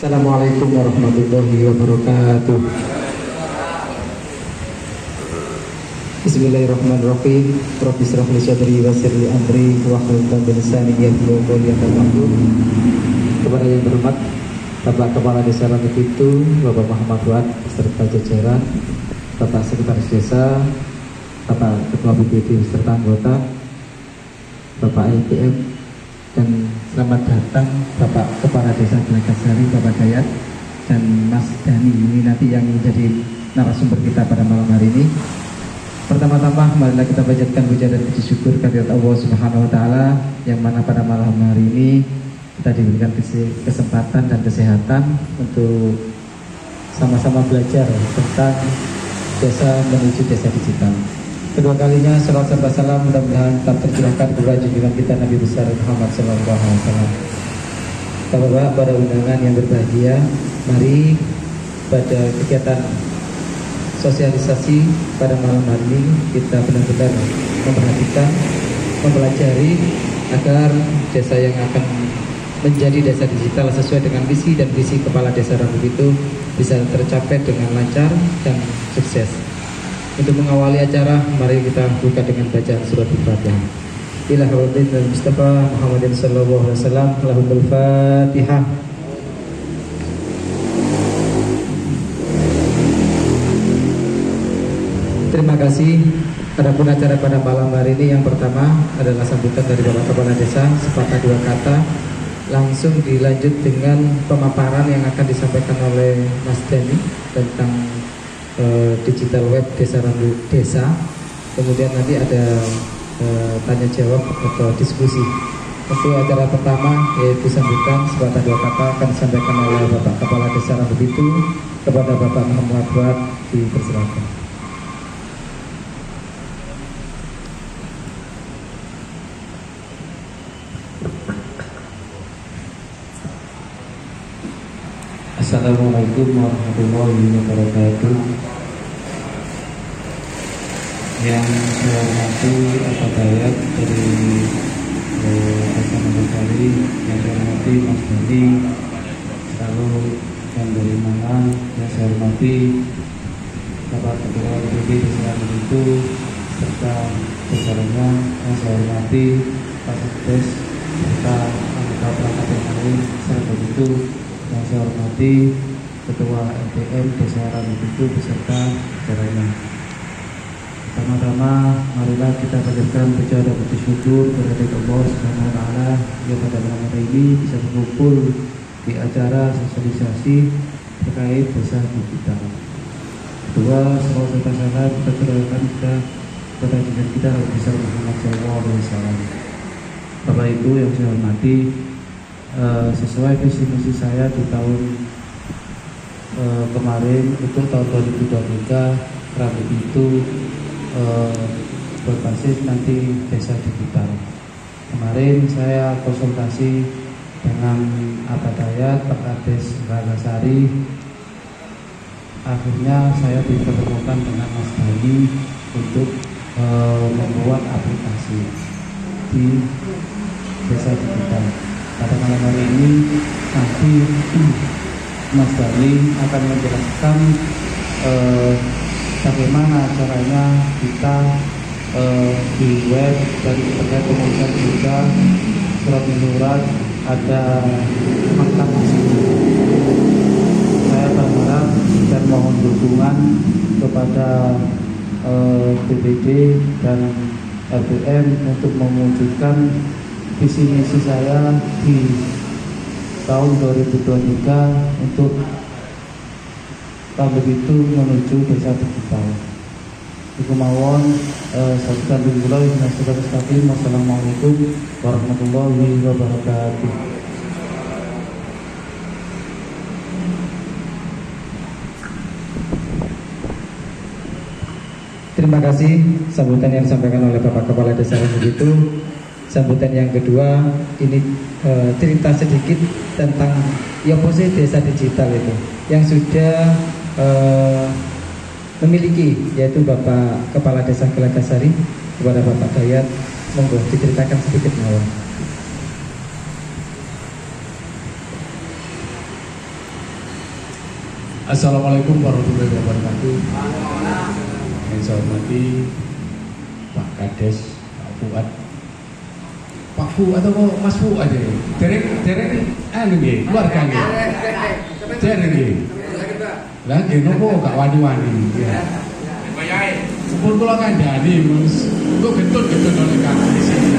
Assalamualaikum warahmatullahi wabarakatuh. Bismillahirrahmanirrahim. Rabbi shrah li sadri wa yassir li amri wahlul 'uqdatam min lisani yafqahu qawli. Kepada yang berhormat Bapak Kepala Desa Langit itu, Bapak Muhammad Fuad beserta jajaran, Bapak Sekretaris Desa, Bapak Ketua BPD beserta anggota, Bapak LPM, dan selamat datang Bapak Kepala Desa Gelagasari, Bapak Dayat, dan Mas Dani. Ini nanti yang menjadi narasumber kita pada malam hari ini. Pertama-tama marilah kita panjatkan puja dan puji syukur kehadirat Allah Subhanahu wa taala, yang mana pada malam hari ini kita diberikan kesempatan dan kesehatan untuk sama-sama belajar tentang desa menuju desa digital. Kedua kalinya salawat serta salam mudah-mudahan tetap tercurahkan kepada junjungan kita Nabi besar Muhammad SAW. Bapak-bapak, pada undangan yang berbahagia, mari pada kegiatan sosialisasi pada malam hari ini kita benar-benar memperhatikan, mempelajari agar desa yang akan menjadi desa digital sesuai dengan visi dan visi Kepala Desa Rambut itu bisa tercapai dengan lancar dan sukses. Untuk mengawali acara, mari kita buka dengan bacaan surat Al-Fatihah. Ila hadratil Mustafa Muhammadin sallallahu alaihi wasallam. Lahumul Fatihah. Terima kasih. Adapun acara pada malam hari ini yang pertama adalah sambutan dari Bapak Kepala Desa, sepatah dua kata. Langsung dilanjut dengan pemaparan yang akan disampaikan oleh Mas Dani tentang digital web Desa Rambut Desa. Kemudian nanti ada tanya jawab atau diskusi. Untuk acara pertama yaitu sambutan sepatah dua kata akan disampaikan oleh Bapak Kepala Desa Rambut itu kepada Bapak Muhammad Fuad. Dipersilakan. Assalamualaikum warahmatullahi wabarakatuh. Yang saya hormati Bapak Dayat dari Desa Nagari, yang saya hormati Mas Dani, lalu yang dari Malang, yang saya hormati Bapak Ketua BPD Desa itu serta jajarannya, yang saya hormati Pak Sekdes serta anggota perangkat yang lain, serta itu yang saya hormati Ketua LPM Desa Rambut itu beserta jajarannya. Pertama-tama marilah kita panjatkan puja dan puji syukur kepada Allah Subhanahu wa taala yang pada malam hari ini bisa berkumpul di acara sosialisasi terkait desa digital. Kedua, salawat serta salam kita tercurahkan kepada junjungan kita Nabi besar Muhammad SAW. Bapak Ibu yang saya hormati, sesuai visi misi saya di tahun kemarin itu tahun 2023, Rambut itu berbasis nanti desa digital. Kemarin saya konsultasi dengan Bapak Dayat, Pak Kades Gelagasari. Akhirnya saya dipertemukan dengan Mas Dani untuk membuat aplikasi di desa digital. Pada malam hari ini nanti Mas Dani akan menjelaskan bagaimana caranya kita di web dan terkait komunitas juga surat menyurat ada maktab di sini. Saya berharap dan mohon dukungan kepada BPD dan LPM untuk mewujudkan visi misi saya di tahun 2023 untuk tahun itu menuju desa digital. Iku mawon sabutan dimulai dengan segala sesuatu. Wassalamualaikum warahmatullahi wabarakatuh. Terima kasih sambutan yang disampaikan oleh Bapak Kepala Desa itu. Sambutan yang kedua ini cerita sedikit tentang yang posisi desa digital itu yang sudah memiliki, yaitu Bapak Kepala Desa Gelagasari. Kepada Bapak Dayat, monggo diceritakan sedikit mawon. Assalamualaikum warahmatullahi wabarakatuh. Yang saya hormati Pak Kades, Pak Fuad. Pak Fuad atau Mas Fuad ya? Derek anu nggih, keluarga nggih. Derek nggih. Lah nggih nopo gak wani-wani. Sepun kula kandhani Mas. Engko getun-getun oleh kakak di sini.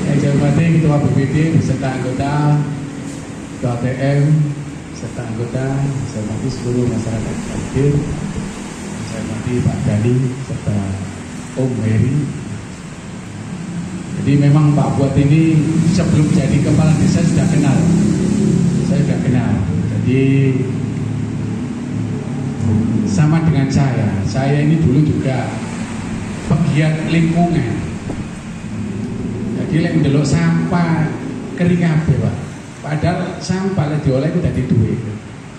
Yang saya hormati Ketua BPD beserta anggota Ketua ATM serta anggota, saya hormati seluruh masyarakat hadir, saya hormati Pak Dani serta Om Heri. Jadi memang Pak Buat ini sebelum jadi kepala desa sudah kenal, saya sudah kenal. Jadi sama dengan saya ini dulu juga pegiat lingkungan. Jadi lek ndelok sampah kering kabeh, Pak. Padahal sampah lek diolah itu dadi duit.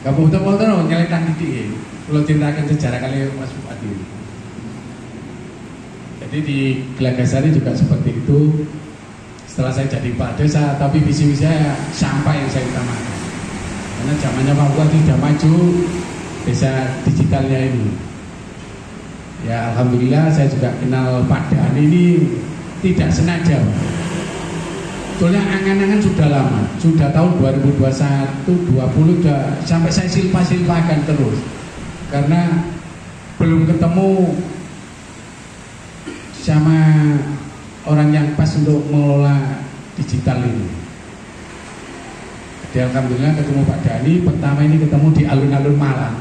Kamu betul-betul nyelekan titik. Kalau ceritakan sejarah kali Mas Bupati. Jadi di Gelagasari juga seperti itu. Setelah saya jadi Pak Desa, tapi visi saya sampah yang saya utamakan. Karena zamannya Pak Bupati sudah maju desa digitalnya ini. Ya alhamdulillah saya juga kenal Pak Dani ini tidak sengaja. Soalnya angan-angan sudah lama, sudah tahun 2021, 20 sudah sampai saya silpa-silpakan terus. Karena belum ketemu sama orang yang pas untuk mengelola digital ini. Jadi alhamdulillah ketemu Pak Dani, pertama ini ketemu di alun-alun Malang.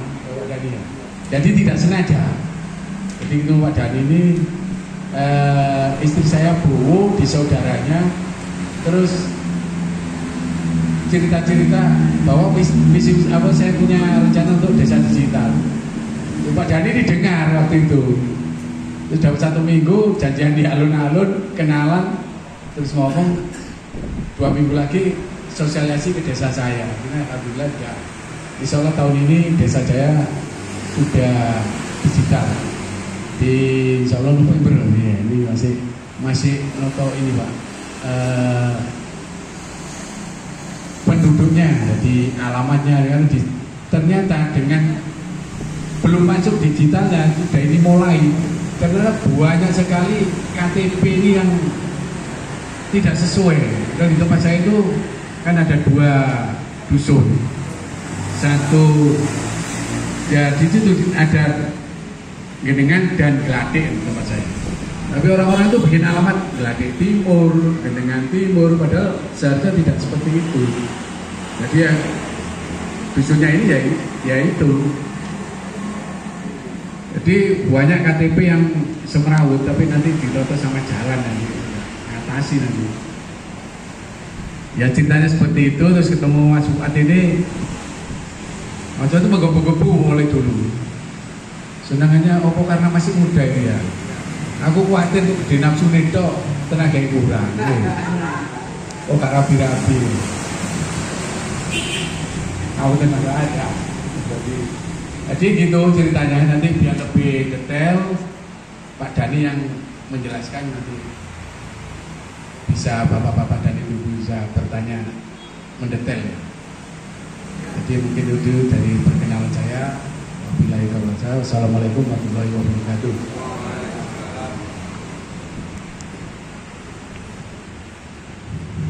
Jadi tidak sengaja. Jadi itu Pak Dani ini istri saya bowo di saudaranya. Terus cerita-cerita bahwa visi apa saya punya rencana untuk desa digital. Pak Dani didengar waktu itu. Terus dapat 1 minggu janjian di alun-alun, kenalan, terus ngomong 2 minggu lagi sosialisasi ke desa saya. Karena alhamdulillah ya, insya Allah tahun ini desa saya sudah digital. Di insya Allah November ya, ini masih noto ini Pak. Penduduknya, jadi alamatnya kan ternyata dengan belum masuk digitalnya sudah ini mulai karena banyak sekali KTP ini yang tidak sesuai. Dan di tempat saya itu kan ada 2 dusun, satu ya di situ ada Gendengan dan Gelatik di tempat saya. Tapi orang-orang itu bikin alamat Gelatik Timur, Gendengan Timur, padahal seharusnya tidak seperti itu. Jadi ya dusunnya ini ya itu. Jadi banyak KTP yang semerawut, tapi nanti ditoto sama jalan nanti, atasi nanti. Ya ceritanya seperti itu, terus ketemu Mas Fuad ini, Mas Fuad itu menggebu-gebu mulai dulu. Senangannya opo karena masih muda ini ya. Aku khawatir untuk di nafsu itu tenaga yang kurang. Oh gak rapi-rapi. Aku tenaga ada. Jadi gitu ceritanya, nanti biar lebih detail Pak Dani yang menjelaskan nanti. Bisa bapak-bapak dan ibu-ibu bisa bertanya mendetail ya. Jadi mungkin itu dari perkenalan saya. Wassalamualaikum warahmatullahi wabarakatuh.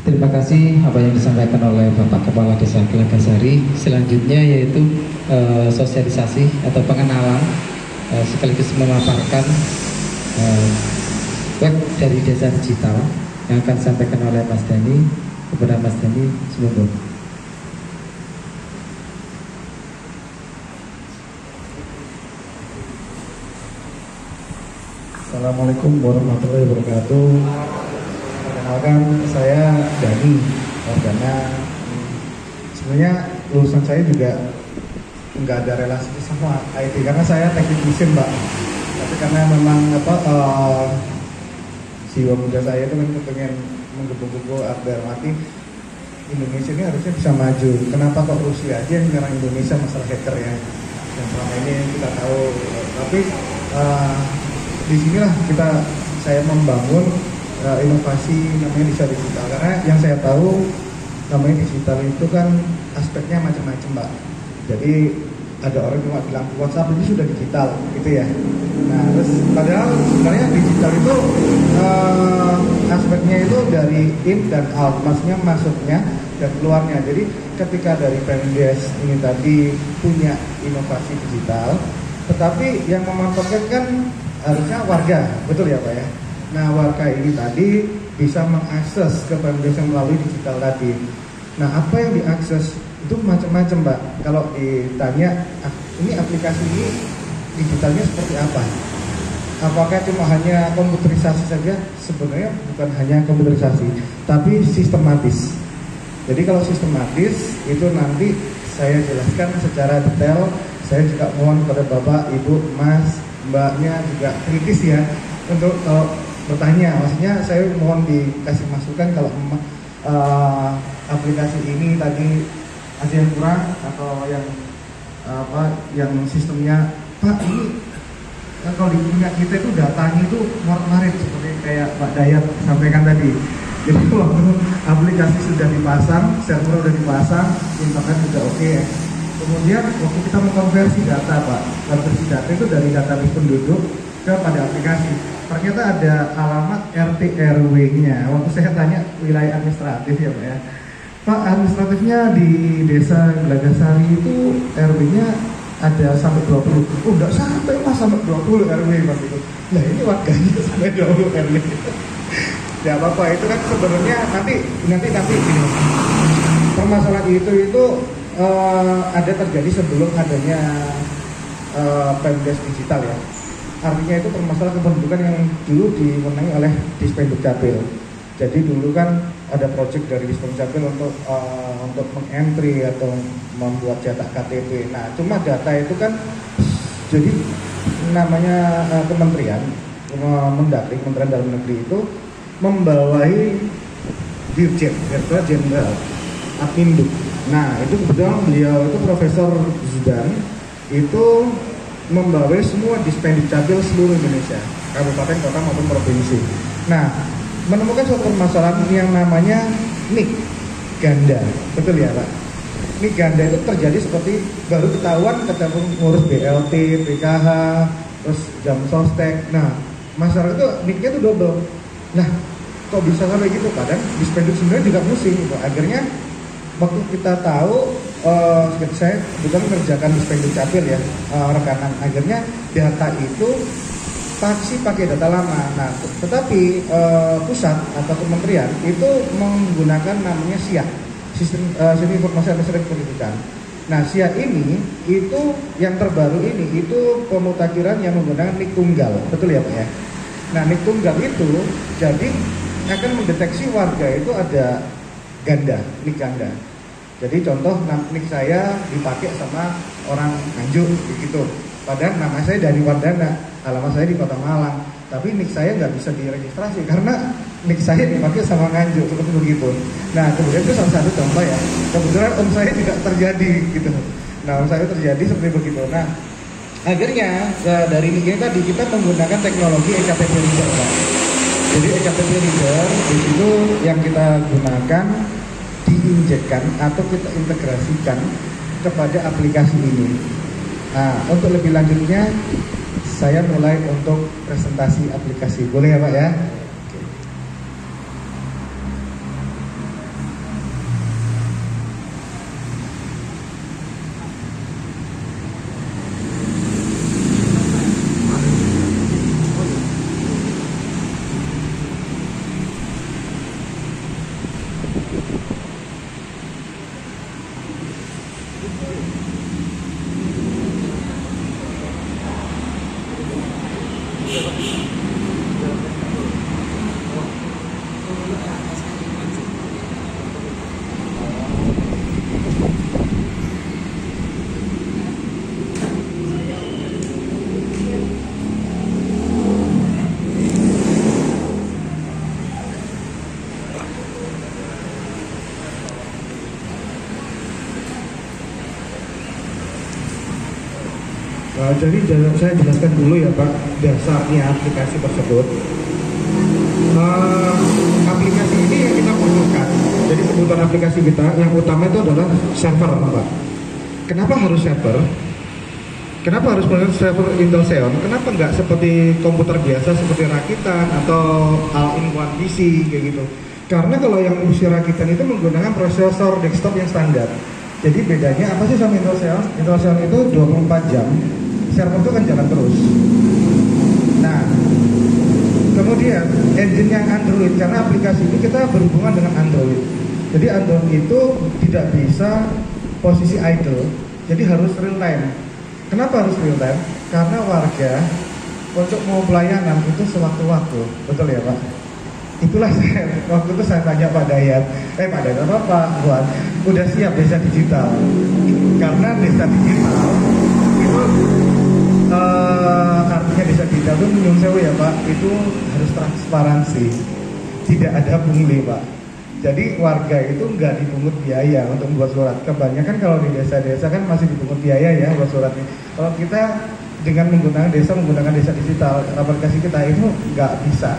Terima kasih apa yang disampaikan oleh Bapak Kepala Desa Gelagasari. Selanjutnya yaitu sosialisasi atau pengenalan sekaligus memaparkan web dari desa digital yang akan disampaikan oleh Mas Dani. Kepada Mas Dani, semoga. Assalamualaikum warahmatullahi wabarakatuh. Perkenalkan, saya Dani Ordana. Sebenarnya lulusan saya juga nggak ada relasi sama IT karena saya teknik mesin, Mbak. Tapi karena memang jiwa muda saya itu kan pengen menggebu-gebu agar mati Indonesia ini harusnya bisa maju. Kenapa kok Rusia aja yang menyerang Indonesia masalah hacker ya? Yang selama ini kita tahu. Tapi di sinilah saya membangun inovasi namanya desa digital, karena yang saya tahu namanya digital itu kan aspeknya macam-macam, Mbak. Jadi ada orang cuma bilang WhatsApp ini sudah digital gitu ya. Nah terus padahal sebenarnya digital itu aspeknya itu dari in dan out, maksudnya masuknya dan keluarnya. Jadi ketika dari Pemdes ini tadi punya inovasi digital, tetapi yang memanfaatkan kan harusnya warga, betul ya Pak ya. Nah warga ini tadi bisa mengakses ke Pemdes melalui digital tadi. Nah apa yang diakses itu macam-macam Mbak. Kalau ditanya ini aplikasi ini digitalnya seperti apa? Apakah cuma hanya komputerisasi saja? Sebenarnya bukan hanya komputerisasi, tapi sistematis. Jadi kalau sistematis itu nanti saya jelaskan secara detail. Saya juga mohon kepada Bapak, Ibu, Mas, Mbaknya juga kritis ya untuk bertanya. Maksudnya saya mohon dikasih masukan kalau aplikasi ini tadi ada yang kurang atau yang sistemnya Pak ini kalau di punya kita itu datanya itu morat-marit seperti kayak Pak Dayat sampaikan tadi. Jadi waktu aplikasi sudah dipasang, server sudah dipasang, internet sudah oke ya. Kemudian waktu kita mengkonversi data Pak, konversi data itu dari database penduduk kepada aplikasi. Ternyata ada alamat RT RW-nya. Waktu saya tanya wilayah administratif ya Pak ya. Pak, administratifnya di desa Gelagasari itu RW-nya ada sampai 20. Oh, enggak sampai Mas, sampai 20 RW Mas itu. Nah, ini warganya sampai 20 RW. Ya apa-apa, itu kan sebenarnya nanti gini. Permasalahan itu ada terjadi sebelum adanya Pemdes digital ya. Artinya itu permasalahan kependudukan yang dulu dimenangi oleh Dispenduk Capil. Jadi dulu kan ada proyek dari Dispenduk Capil untuk mengentry atau membuat cetak KTP. Nah, cuma data itu kan jadi namanya kementerian Mendagri, Kementerian Dalam Negeri itu membawahi Dirjen, Direktur Jenderal Adminduk. Nah, itu kebetulan beliau itu Profesor Zudan itu membawahi semua Dispenduk Capil seluruh Indonesia, kabupaten, kota maupun provinsi. Nah, menemukan suatu permasalahan yang namanya NIK ganda, betul ya Pak? NIK ganda itu terjadi seperti baru ketahuan ketika ngurus BLT, PKH, terus jam sostek. Nah, masyarakat itu NIK-nya itu double. Nah, kok bisa sampai gitu? Padahal Dispenduk sebenarnya juga pusing gitu. Akhirnya waktu kita tahu, saya bukan mengerjakan Dispenduk Capil ya, rekanan. Akhirnya data itu pakai data lama. Nah, tetapi pusat atau kementerian itu menggunakan namanya SIA, Sistem Informasi Administratif Pendidikan. Nah, SIA ini itu yang terbaru ini itu pemutakhiran yang menggunakan NIK tunggal, betul ya Pak ya? Nah, NIK tunggal itu jadi akan mendeteksi warga itu ada ganda, NIK ganda. Jadi contoh NIK saya dipakai sama orang Nganjuk begitu. Padahal nama saya Dani Wardana, alamat saya di Kota Malang, tapi NIK saya nggak bisa diregistrasi karena NIK saya dipakai sama Nganjuk seperti begitu. Nah, kemudian itu salah satu contoh ya. Kebetulan om saya juga terjadi gitu. Nah, om saya terjadi seperti begitu. Nah, akhirnya dari NIK ini tadi kita menggunakan teknologi EKTP Reader, Pak. Jadi EKTP Reader di situ yang kita gunakan diinjekkan atau kita integrasikan kepada aplikasi ini. Nah, untuk lebih lanjutnya saya mulai untuk presentasi aplikasi. Boleh ya Pak ya? Jadi saya jelaskan dulu ya Pak dasarnya aplikasi tersebut. Aplikasi ini yang kita butuhkan. Jadi kebutuhan aplikasi kita yang utama itu adalah server Pak. kenapa harus server? Kenapa harus menggunakan server Intel Xeon? Kenapa nggak seperti komputer biasa seperti rakitan atau all-in-one PC kayak gitu? Karena kalau yang usia rakitan itu menggunakan prosesor desktop yang standar. Jadi bedanya apa sih sama Intel Xeon? Intel Xeon itu 24 jam, server itu kan jalan terus. Nah, kemudian engine yang Android, karena aplikasi ini kita berhubungan dengan Android. Jadi Android itu tidak bisa posisi idle, jadi harus real time. Kenapa harus real time? Karena warga untuk mau pelayanan itu sewaktu-waktu, betul ya Pak? Itulah waktu itu saya tanya Pak Dayat, Pak Dayat apa Pak Buat, udah siap desa digital? Karena desa digital itu artinya desa digital itu menurut saya ya Pak, itu harus transparansi, tidak ada pungli Pak. Jadi warga itu nggak dipungut biaya untuk membuat surat. Kebanyakan kalau di desa-desa kan masih dipungut biaya ya buat suratnya. Kalau kita dengan menggunakan desa digital, aplikasi kita itu nggak bisa.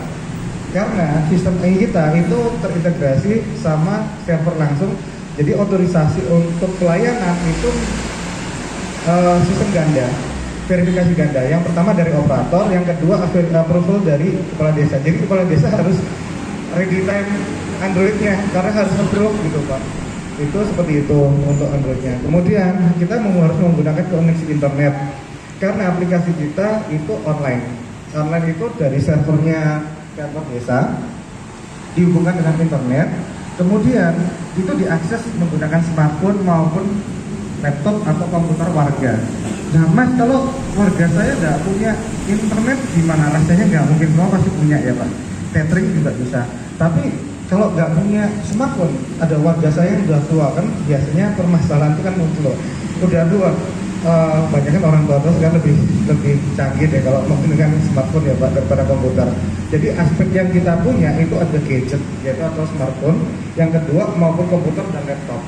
Karena sistem kita itu terintegrasi sama server langsung. Jadi otorisasi untuk pelayanan itu sistem ganda, verifikasi ganda. Yang pertama dari operator, yang kedua approval dari kepala desa. Jadi kepala desa harus ready time Androidnya karena harus approve gitu Pak. Itu seperti itu untuk Androidnya. Kemudian kita harus menggunakan koneksi internet karena aplikasi kita itu online. Online itu dari server desa dihubungkan dengan internet. Kemudian itu diakses menggunakan smartphone maupun laptop atau komputer warga. Nah Mas, kalau warga saya nggak punya internet gimana? Rasanya nggak mungkin semua pasti punya ya Pak. Tethering juga bisa. Tapi kalau nggak punya smartphone, ada warga saya yang udah tua kan, biasanya permasalahan itu kan muncul. Udah tua, banyak kan orang tua sekarang lebih canggih deh kalau menggunakan smartphone ya Pak daripada komputer. Jadi aspek yang kita punya itu ada gadget, yaitu atau smartphone. Yang kedua maupun komputer dan laptop.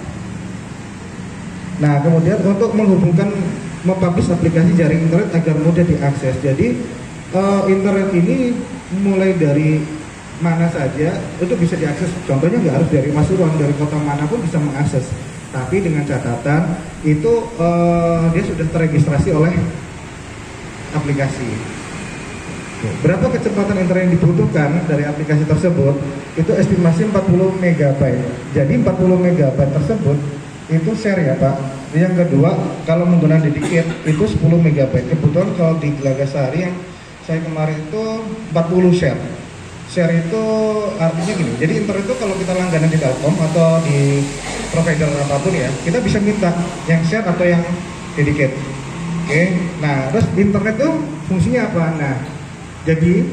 Nah kemudian untuk menghubungkan mempublish aplikasi jaring internet agar mudah diakses. Jadi internet ini mulai dari mana saja itu bisa diakses. Contohnya nggak harus dari Pasuruan, dari kota manapun bisa mengakses. Tapi dengan catatan itu dia sudah terregistrasi oleh aplikasi. Berapa kecepatan internet yang dibutuhkan dari aplikasi tersebut? Itu estimasi 40 MB. Jadi 40 MB tersebut itu share ya Pak. Yang kedua, kalau menggunakan dedicated itu 10 MB. Kebetulan kalau di Gelagasari yang saya kemarin itu 40 share. Share itu artinya gini, jadi internet itu kalau kita langganan di Telkom atau di provider apapun ya, kita bisa minta yang share atau yang dedicated. Oke, nah terus internet itu fungsinya apa? Nah, jadi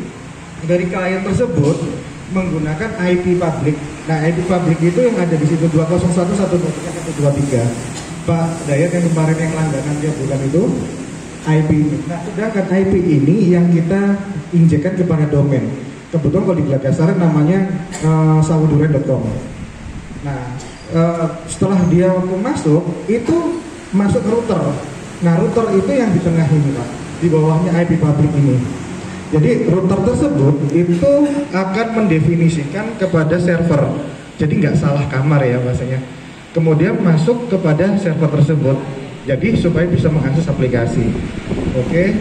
dari klien tersebut menggunakan IP public. Nah, IP public itu yang ada di situ 201.123.123. Pak Dayat yang kemarin yang langganan tiap bulan itu IP ini. Nah, sedangkan IP ini yang kita injekkan kepada domain. Kebetulan kalau di Gelagasari namanya sawudure.com. Nah, setelah dia masuk, itu masuk router. Nah, router itu yang di tengah ini Pak, di bawahnya IP public ini. Jadi router tersebut itu akan mendefinisikan kepada server. Jadi nggak salah kamar ya bahasanya. Kemudian masuk kepada server tersebut. Jadi supaya bisa mengakses aplikasi. Oke.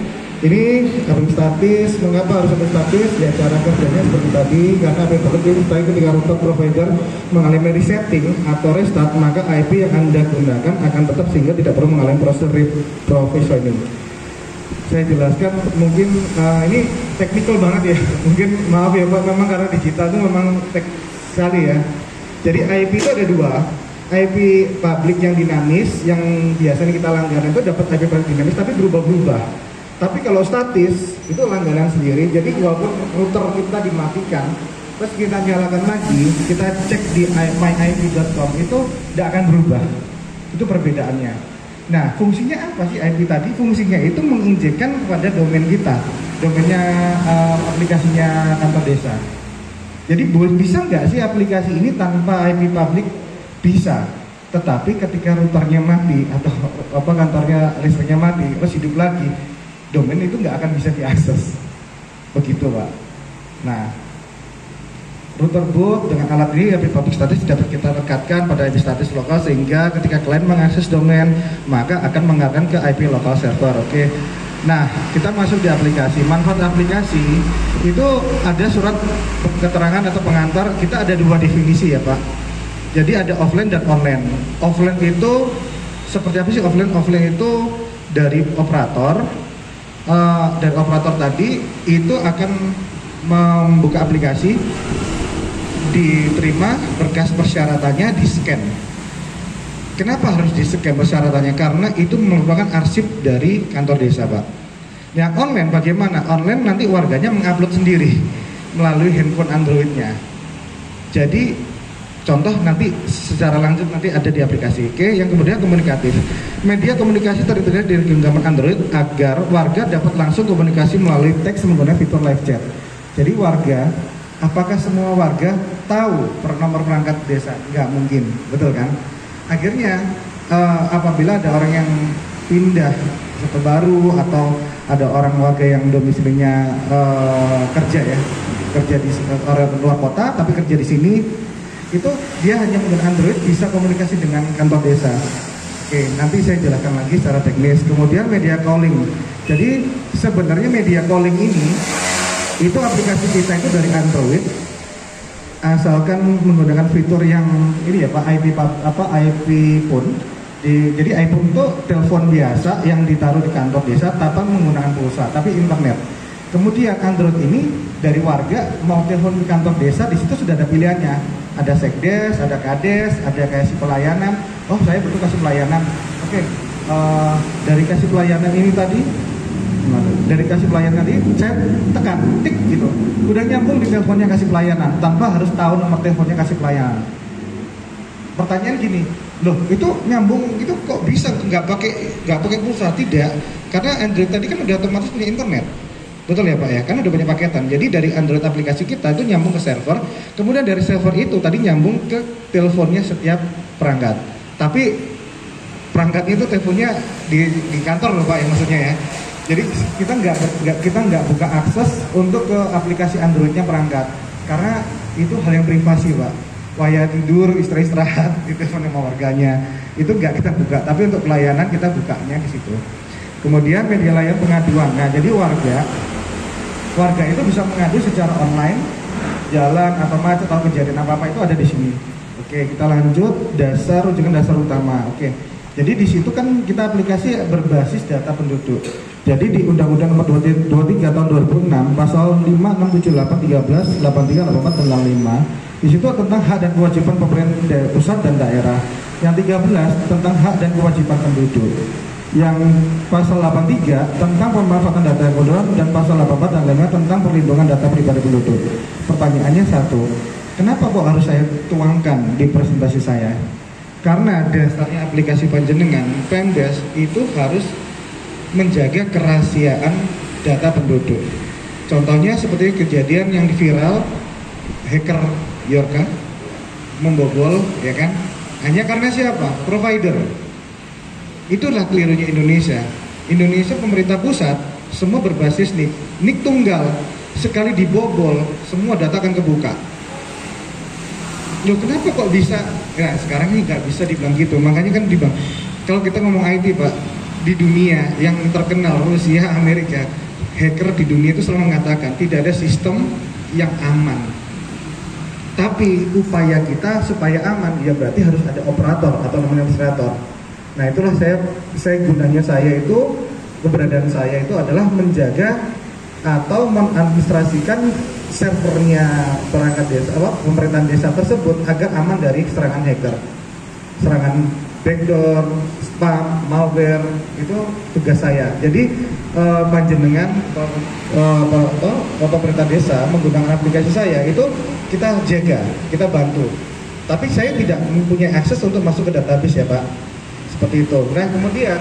Ini update statis. Mengapa harus update statis? Ya cara kerjanya seperti tadi. Karena update statis ketika router provider mengalami resetting atau restart, maka IP yang Anda gunakan akan tetap sehingga tidak perlu mengalami proses reprovisioning. Saya jelaskan mungkin ini teknikal banget ya. Mungkin maaf ya Pak, memang karena digital itu memang sekali ya. Jadi IP itu ada dua. IP public yang dinamis, yang biasanya kita langganan itu dapat IP public dinamis tapi berubah-ubah. Tapi kalau statis itu langganan sendiri. Jadi walaupun router kita dimatikan, terus kita nyalakan lagi, kita cek di myip.com itu tidak akan berubah. Itu perbedaannya. Nah, fungsinya apa sih IP tadi? Fungsinya itu menginjekkan kepada domain kita, domainnya aplikasinya kantor desa. Jadi bisa nggak sih aplikasi ini tanpa IP public? Bisa. Tetapi ketika routernya mati atau kantornya listriknya mati, terus hidup lagi, domain itu nggak akan bisa diakses. Begitu Pak. Nah, Router boot dengan alat ini IP public status dapat kita rekatkan pada IP status lokal sehingga ketika klien mengakses domain maka akan mengarahkan ke IP lokal server. Oke. Nah, kita masuk di aplikasi. Manfaat aplikasi itu ada surat keterangan atau pengantar. Kita ada dua definisi ya Pak. Jadi ada offline dan online. Offline itu seperti apa sih offline? Offline itu dari operator. Dari operator tadi itu akan membuka aplikasi, diterima berkas persyaratannya, di scan. Kenapa harus di scan persyaratannya? Karena itu merupakan arsip dari kantor desa Pak. Yang online bagaimana? Online nanti warganya mengupload sendiri melalui handphone Androidnya. Jadi contoh nanti secara lanjut nanti ada di aplikasi. Oke, yang kemudian komunikatif. Media komunikasi terintegrasi di genggaman Android agar warga dapat langsung komunikasi melalui teks menggunakan fitur live chat. Jadi warga, apakah semua warga tahu nomor perangkat desa? Nggak mungkin, betul kan? Akhirnya apabila ada orang yang pindah ke baru atau ada orang warga yang domisilinya kerja di orang luar kota tapi kerja di sini, itu dia hanya menggunakan Android bisa komunikasi dengan kantor desa. Oke, nanti saya jelaskan lagi secara teknis. Kemudian media calling. Jadi sebenarnya media calling ini itu aplikasi kita itu dari Android, asalkan menggunakan fitur yang ini ya Pak, IP phone. Jadi iPhone itu telepon biasa yang ditaruh di kantor desa tanpa menggunakan pulsa, tapi internet. Kemudian Android ini dari warga mau telepon di kantor desa, di situ sudah ada pilihannya. Ada sekdes, ada kades, ada kasih pelayanan. Oh, saya butuh kasih pelayanan. Oke, dari kasih pelayanan ini tadi, saya tekan tik gitu, udah nyambung di teleponnya kasih pelayanan tanpa harus tahu nomor teleponnya kasih pelayanan. Pertanyaan gini, loh itu nyambung itu kok bisa nggak pakai pulsa? Tidak, karena Android tadi kan udah otomatis punya internet, betul ya Pak ya? Kan udah punya paketan. Jadi dari Android aplikasi kita itu nyambung ke server, kemudian dari server itu tadi nyambung ke teleponnya setiap perangkat. Tapi perangkatnya itu teleponnya di kantor loh Pak ya, maksudnya ya. Jadi kita nggak buka akses untuk ke aplikasi Androidnya perangkat, karena itu hal yang privasi Pak. Waya tidur, istirahat, ditelepon sama warganya, itu nggak kita buka. Tapi untuk pelayanan kita bukanya di situ. Kemudian media layanan pengaduan. Nah, jadi warga itu bisa mengadu secara online, jalan atau macet atau kejadian apa itu ada di sini. Oke, kita lanjut rujukan dasar utama. Oke. Jadi di situ kan kita aplikasi berbasis data penduduk. Jadi di Undang-Undang Nomor 23 Tahun 2006, Pasal 5, 6, 7, 8, 13, 83, 84 tentang 5, di situ tentang hak dan kewajiban pemerintah pusat dan daerah. Yang 13 tentang hak dan kewajiban penduduk. Yang Pasal 83 tentang pemanfaatan data yang bodoh dan Pasal 84 dan 5 tentang perlindungan data pribadi penduduk. Pertanyaannya satu, kenapa kok harus saya tuangkan di presentasi saya? Karena dasarnya aplikasi panjenengan Pemdes itu harus menjaga kerahasiaan data penduduk. Contohnya seperti kejadian yang viral hacker Yorka membobol, ya kan? Hanya karena siapa? Provider. Itulah kelirunya Indonesia. Indonesia pemerintah pusat semua berbasis NIK tunggal. Sekali dibobol, semua data akan kebuka. Loh kenapa kok bisa? Ya sekarang ini nggak bisa dibilang gitu. Makanya kan dibilang, kalau kita ngomong IT Pak, di dunia yang terkenal Rusia, Amerika, hacker di dunia itu selalu mengatakan tidak ada sistem yang aman. Tapi upaya kita supaya aman, ya berarti harus ada operator atau namanya administrator. Nah itulah keberadaan saya itu adalah menjaga atau mengadministrasikan servernya perangkat desa, pemerintahan desa tersebut agar aman dari serangan hacker, serangan backdoor, spam, malware, itu tugas saya. Jadi panjenengan pemerintah desa menggunakan aplikasi saya itu kita jaga, kita bantu. Tapi saya tidak mempunyai akses untuk masuk ke database ya Pak, seperti itu. Nah kemudian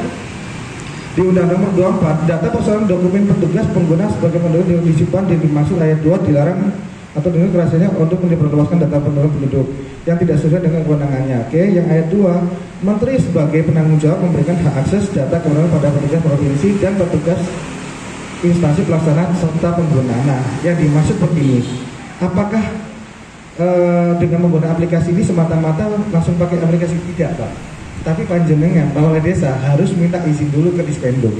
di Undang-Undang Nomor 24, data persoalan dokumen petugas pengguna sebagai penduduk disimpan di dimaksud ayat 2 dilarang atau dengan kerasanya untuk menyebarluaskan data penduduk yang tidak sesuai dengan kewenangannya. Oke, yang ayat 2, Menteri sebagai penanggung jawab memberikan hak akses data kewenangan pada petugas provinsi dan petugas instansi pelaksana serta pengguna. Nah, yang dimaksud begini, apakah dengan menggunakan aplikasi ini semata-mata langsung pakai aplikasi, tidak Pak. Tapi panjenengan kepala desa harus minta izin dulu ke Dispenduk.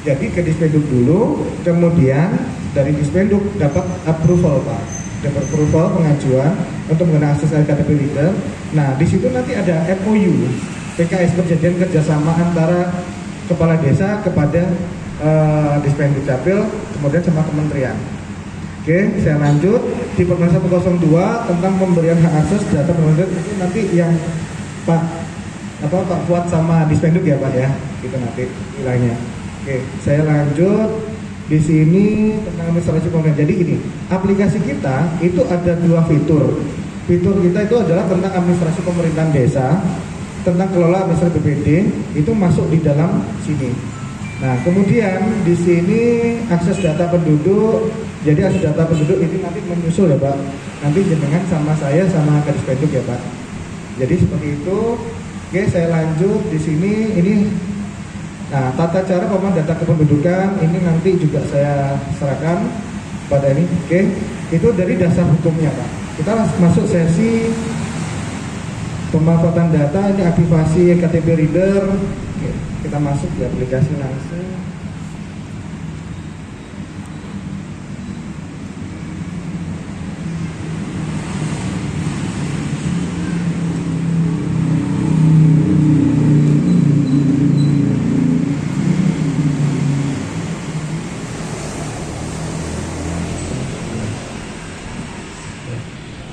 Jadi ke Dispenduk dulu, kemudian dari Dispenduk dapat approval Pak, dapat approval pengajuan untuk menggunakan akses KTP Reader. Nah di situ nanti ada MOU, PKS, perjanjian kerjasama antara kepala desa kepada Dispenduk Capil, kemudian sama kementerian. Oke, saya lanjut di Permen 102 tentang pemberian hak akses data pemerintah, itu nanti yang Pak Fuad sama Dispenduk ya Pak ya, itu nanti wilayahnya. Oke, saya lanjut di sini tentang administrasi pemerintah. Jadi gini, aplikasi kita itu ada 2 fitur. Fitur kita itu adalah tentang administrasi pemerintahan desa, tentang kelola administrasi BPD, itu masuk di dalam sini. Nah, kemudian di sini akses data penduduk. Jadi akses data penduduk ini nanti menyusul ya Pak. Nanti jenengan sama saya sama Kadispenduk ya Pak. Jadi seperti itu. Oke, saya lanjut di sini. Ini, nah tata cara pemahaman data kependudukan ini nanti juga saya serahkan pada ini. Oke, itu dari dasar hukumnya Pak. Kita langsung masuk sesi pemanfaatan data. Ini aktivasi KTP Reader. Oke, kita masuk di aplikasi langsung.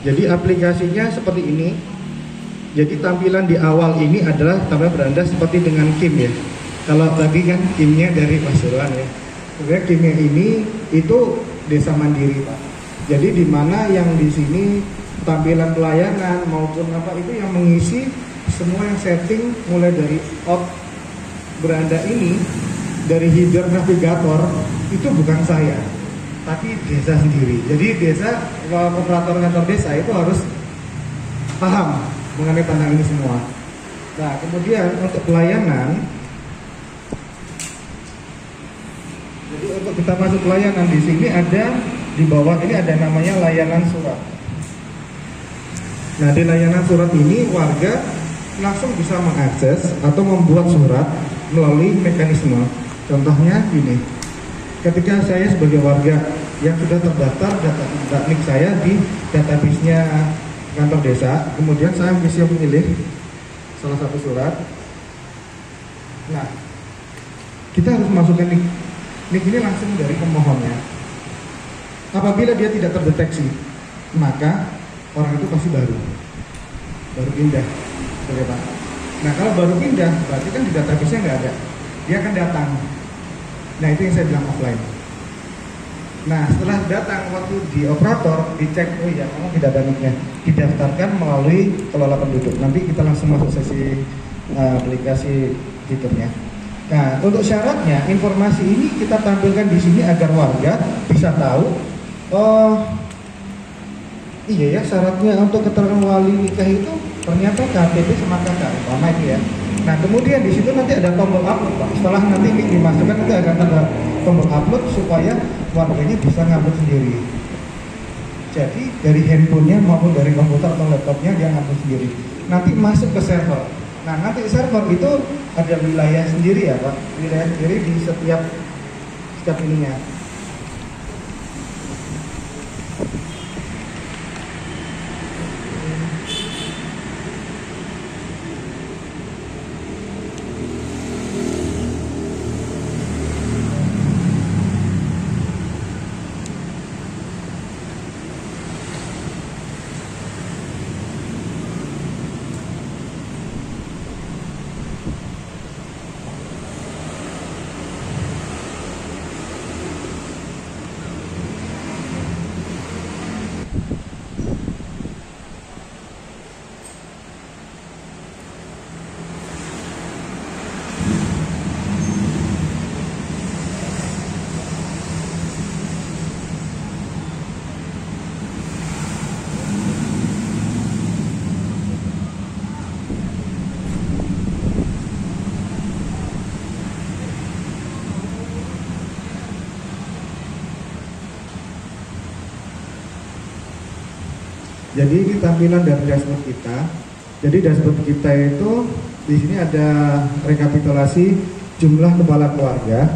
Jadi aplikasinya seperti ini. Jadi tampilan di awal ini adalah tampilan beranda seperti dengan KIM ya. Kalau tadi kan KIM-nya dari Mas Irwan ya. Sebenarnya KIM-nya ini itu desa mandiri Pak. Jadi di mana yang di sini tampilan pelayanan maupun apa itu yang mengisi semua yang setting mulai dari out beranda ini, dari header navigator itu bukan saya, tapi desa sendiri. Jadi desa, operator kantor desa itu harus paham mengenai tentang ini semua. Nah, kemudian untuk pelayanan, jadi untuk kita masuk pelayanan di sini ada di bawah ini ada namanya layanan surat. Nah, di layanan surat ini warga langsung bisa mengakses atau membuat surat melalui mekanisme. Contohnya ini. Ketika saya sebagai warga yang sudah terdaftar data NIK saya di database-nya kantor desa, kemudian saya bisa memilih salah satu surat. Nah, kita harus masukkan NIK. NIK ini langsung dari pemohonnya. Apabila dia tidak terdeteksi, maka orang itu pasti baru pindah, oke Pak. Nah, kalau baru pindah, berarti kan di database-nya nggak ada. Dia akan datang. Nah, itu yang saya bilang offline. Nah, setelah datang waktu di operator dicek, oh iya memang tidak ada NIK-nya, didaftarkan melalui kelola penduduk. Nanti kita langsung masuk sesi aplikasi fiturnya. Nah, untuk syaratnya informasi ini kita tampilkan di sini agar warga bisa tahu. Oh, iya ya, syaratnya untuk keterangan wali nikah itu ternyata KTP sama KK, umpama itu ya. Nah, kemudian di situ nanti ada tombol upload Pak. Setelah nanti ini dimasukkan itu akan ada tombol upload supaya warganya bisa ngupload sendiri. Jadi dari handphonenya maupun dari komputer atau laptopnya dia ngupload sendiri. Nanti masuk ke server. Nah, nanti server itu ada wilayah sendiri ya Pak. Wilayah sendiri di setiap ininya. Jadi ini tampilan dari dashboard kita. Jadi dashboard kita itu di sini ada rekapitulasi jumlah kepala keluarga,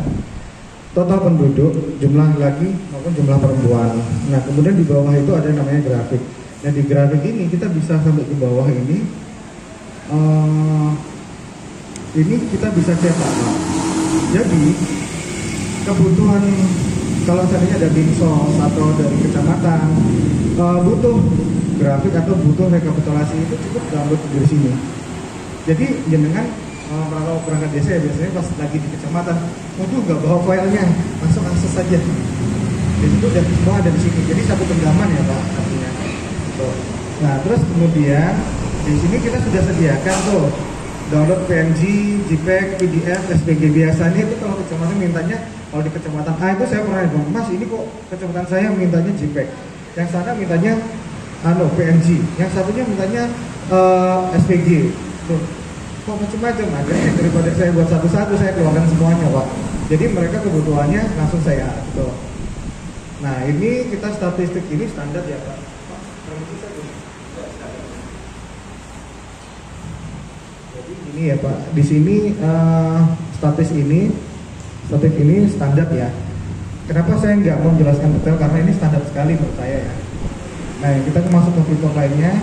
total penduduk, jumlah laki maupun jumlah perempuan. Nah, kemudian di bawah itu ada namanya grafik. Nah, di grafik ini kita bisa sampai ke bawah ini. Ini kita bisa cetak. Jadi kebutuhan kalau seandainya ada dinsos atau dari kecamatan butuh grafik atau butuh rekapitulasi, itu cukup download dari sini. Jadi jenengan kalau perangkat desa ya biasanya pas lagi di kecamatan, waduh nggak bawa filenya, langsung akses saja. Jadi itu udah semua ada di sini. Jadi satu genggaman ya Pak artinya. Tuh. Nah terus kemudian di sini kita sudah sediakan tuh download PNG, JPEG, PDF, SVG. Biasanya itu kalau kecamatan mintanya, kalau di kecamatan A itu saya pernah bilang, Mas ini kok kecamatan saya mintanya JPEG, yang sana mintanya PNG, yang satunya mintanya SVG. Tuh, kok macam-macam aja. Daripada saya buat satu-satu, saya keluarkan semuanya Pak. Jadi mereka kebutuhannya langsung saya gitu. Nah ini kita statistik ini standar ya Pak. Jadi ini ya Pak, di sini statistik ini standar ya. Kenapa saya nggak mau menjelaskan detail, karena ini standar sekali menurut saya ya. Nah kita masuk ke fitur lainnya.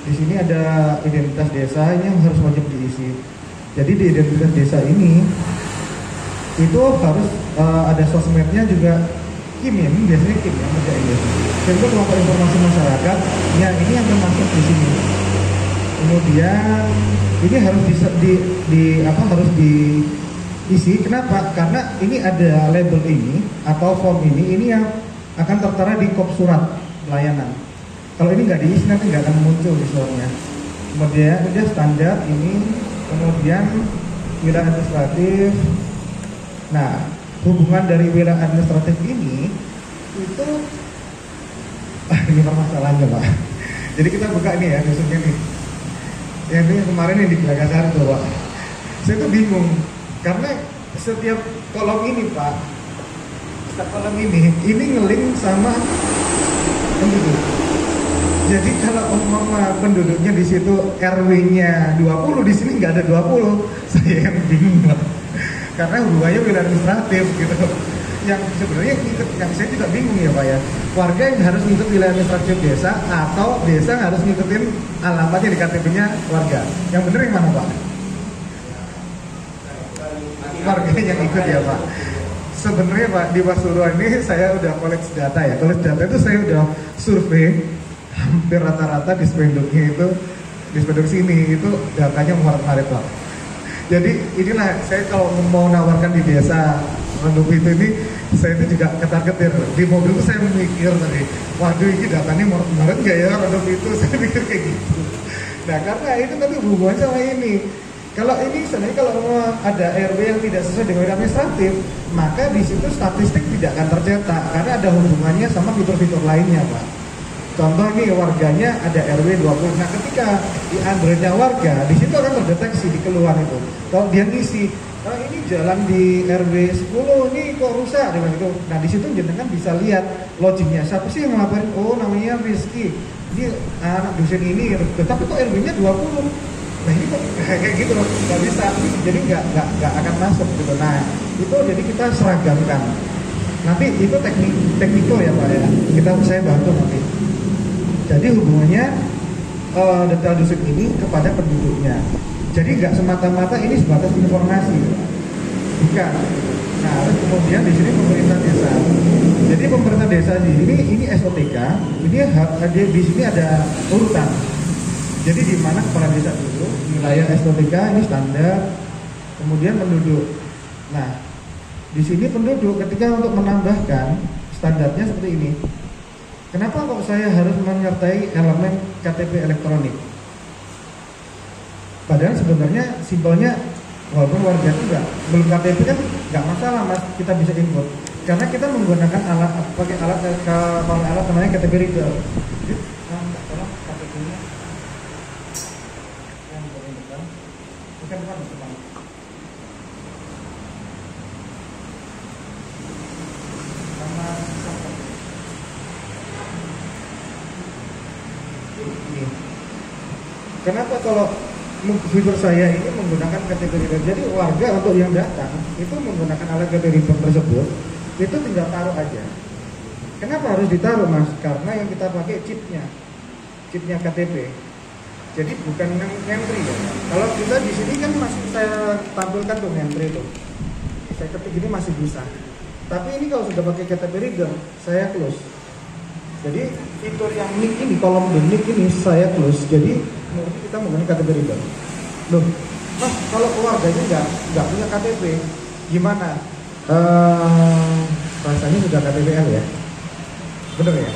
Di sini ada identitas desa, ini yang harus wajib diisi. Jadi di identitas desa ini itu harus ada sosmednya juga. KIM biasanya KIM ya ngerjain. Untuk kelompok informasi masyarakat, ya ini yang termasuk di sini. Kemudian ini harus harus diisi. Kenapa? Karena ini ada label ini atau form ini yang akan tertera di kop surat pelayanan. Kalau ini nggak diisi nanti nggak akan muncul di suratnya. Kemudian udah standar ini, kemudian wilayah administratif. Nah, hubungan dari wilayah administratif ini itu ini permasalahannya Pak. Jadi kita buka ini ya, khususnya nih. Yang ini kemarin yang di Gelagasari tuh Pak. Saya tuh bingung karena setiap kolom ini Pak, setiap kolom ini ngelink sama penduduk. Jadi kalau umpama penduduknya di situ RW-nya 20, di sini nggak ada 20, saya yang bingung Pak. Karena hubungannya wilayah administratif gitu. Yang sebenarnya yang saya juga bingung ya Pak ya. Warga yang harus ngikut wilayah administratif desa atau desa harus ngikutin alamatnya di KTP-nya warga. Yang benar yang mana Pak? Warga yang ikut ya Pak. Sebenarnya Pak di Pasuruan ini saya udah koleksi data ya. Koleksi data itu saya udah survei hampir rata-rata di spenduknya itu di spenduk sini itu datanya muat-marit Pak. Jadi inilah saya kalau mau nawarkan di desa Renduk itu ini, saya itu juga ketar-ketir di mobil itu saya mikir tadi, waduh ini datanya muat-marit nggak ya Renduk itu, saya mikir kayak gitu. Nah karena itu tapi hubungannya sama ini. Kalau ini sebenarnya kalau ada RW yang tidak sesuai dengan administratif, maka di situ statistik tidak akan tercetak karena ada hubungannya sama fitur-fitur lainnya Pak. Contoh nih warganya ada RW 20. Nah ketika di Androidnya warga, di situ akan terdeteksi di keluhan itu. Kalau dia ngisi, ini jalan di RW 10 ini kok rusak dengan itu. Nah di situ jenengan bisa lihat logiknya. Siapa sih yang ngelaporin? Oh namanya Rizky. Dia anak dosen ini. Tapi kok RW-nya 20. Nah ini kok kayak gitu loh. Nggak bisa. Jadi nggak akan masuk gitu. Nah itu jadi kita seragamkan. Nanti itu teknikal ya Pak ya. Saya bantu nanti. Jadi hubungannya detail dusun ini kepada penduduknya. Jadi nggak semata-mata ini sebatas informasi, bukan. Nah, kemudian di sini pemerintah desa. Jadi pemerintah desa ini SOTK. Ini di sini ada urutan. Jadi di mana kepala desa dulu, wilayah SOTK ini standar, kemudian penduduk. Nah, di sini penduduk ketika untuk menambahkan standarnya seperti ini. Kenapa kok saya harus menyertai elemen KTP elektronik? Padahal sebenarnya simpelnya walaupun warga itu belum KTP kan nggak masalah Mas, kita bisa input. Karena kita menggunakan pakai alat namanya KTP reader. Tolong KTP-nya yang bukan Kenapa kalau fitur saya ini menggunakan KTP reader? Jadi warga untuk yang datang itu menggunakan alat KTP reader tersebut itu tinggal taruh aja. Kenapa harus ditaruh, Mas? Karena yang kita pakai chipnya KTP. Jadi bukan ngantri ya. Kalau kita di sini kan masih saya tampilkan tuh ngantri tuh. Saya ketik ini masih bisa. Tapi ini kalau sudah pakai KTP reader, saya close. Jadi fitur yang nick ini, kolom the nick ini saya close. Jadi kita menggunakan KTP reader. Loh, Mas, kalau keluarganya nggak punya KTP, gimana? Rasanya sudah KTPL ya? Bener ya?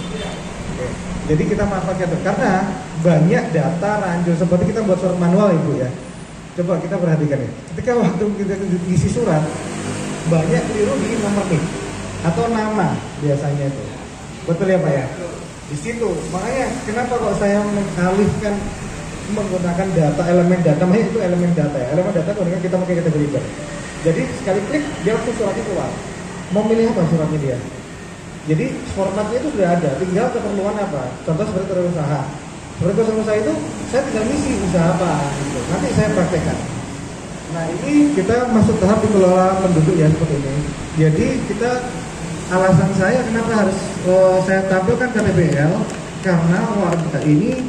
Oke. Jadi kita manfaatkan itu karena banyak data ranjau seperti kita buat surat manual Ibu ya. Coba kita perhatikan ya. Ketika waktu kita isi surat, banyak keliru di nomor NIK atau nama biasanya itu. Betul ya Pak ya? Di situ. Makanya kenapa kok saya mengalihkan menggunakan data, elemen data, makanya itu elemen data ya. Elemen data kemudian kita pakai KTP reader. Jadi sekali klik dia langsung suratnya keluar. Mau milih apa suratnya dia? Jadi formatnya itu sudah ada, tinggal keperluan apa. Contoh seperti kewirausaha. Seperti kewirausaha itu saya tinggal misi usaha apa gitu. Nanti saya praktekkan. Nah ini kita masuk tahap dikelola penduduk ya seperti ini. Jadi kita alasan saya kenapa harus saya tampilkan KTPL karena warga ini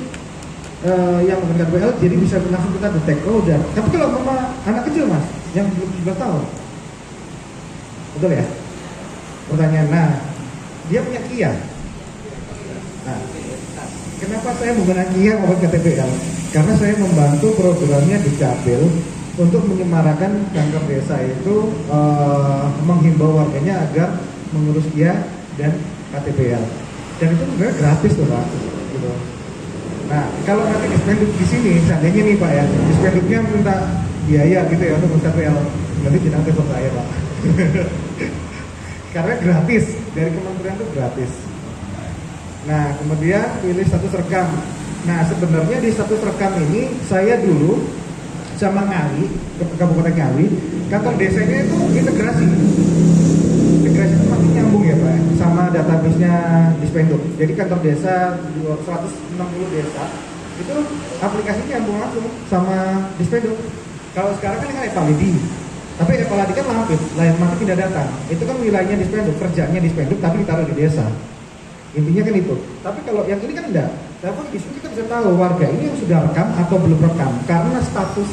yang menggunakan KTPL jadi bisa langsung kita detek. Oh udah. Tapi kalau mama anak kecil Mas yang belum 17 tahun, betul ya? Pertanyaan. Nah dia punya Kia. Nah, kenapa saya menggunakan Kia maupun KTPL? Karena saya membantu programnya di Capil untuk menyemarakan kanker desa itu menghimbau warganya agar mengurus Kia dan KTPL. Dan itu sebenarnya gratis tuh Pak. Gitu. Nah, kalau nanti dispenduk di sini, seandainya nih Pak ya, dispenduknya minta biaya gitu ya untuk KTPL, nanti jangan telepon saya Pak. Karena gratis, dari kementerian itu gratis. Nah kemudian pilih status rekam. Nah sebenarnya di status rekam ini saya dulu sama Ngawi, Kabupaten Ngawi, kantor desanya itu integrasi itu masih nyambung ya Pak sama database-nya Dispenduk. Jadi kantor desa 160 desa itu aplikasinya nyambung langsung sama Dispenduk. Kalau sekarang kan Epalidi, tapi Epalidi kan lain mati tidak datang. Itu kan wilayahnya Dispenduk, kerjanya Dispenduk tapi ditaruh di desa. Intinya kan itu. Tapi kalau yang ini kan enggak. Tapi di sini kita bisa tahu warga ini yang sudah rekam atau belum rekam karena status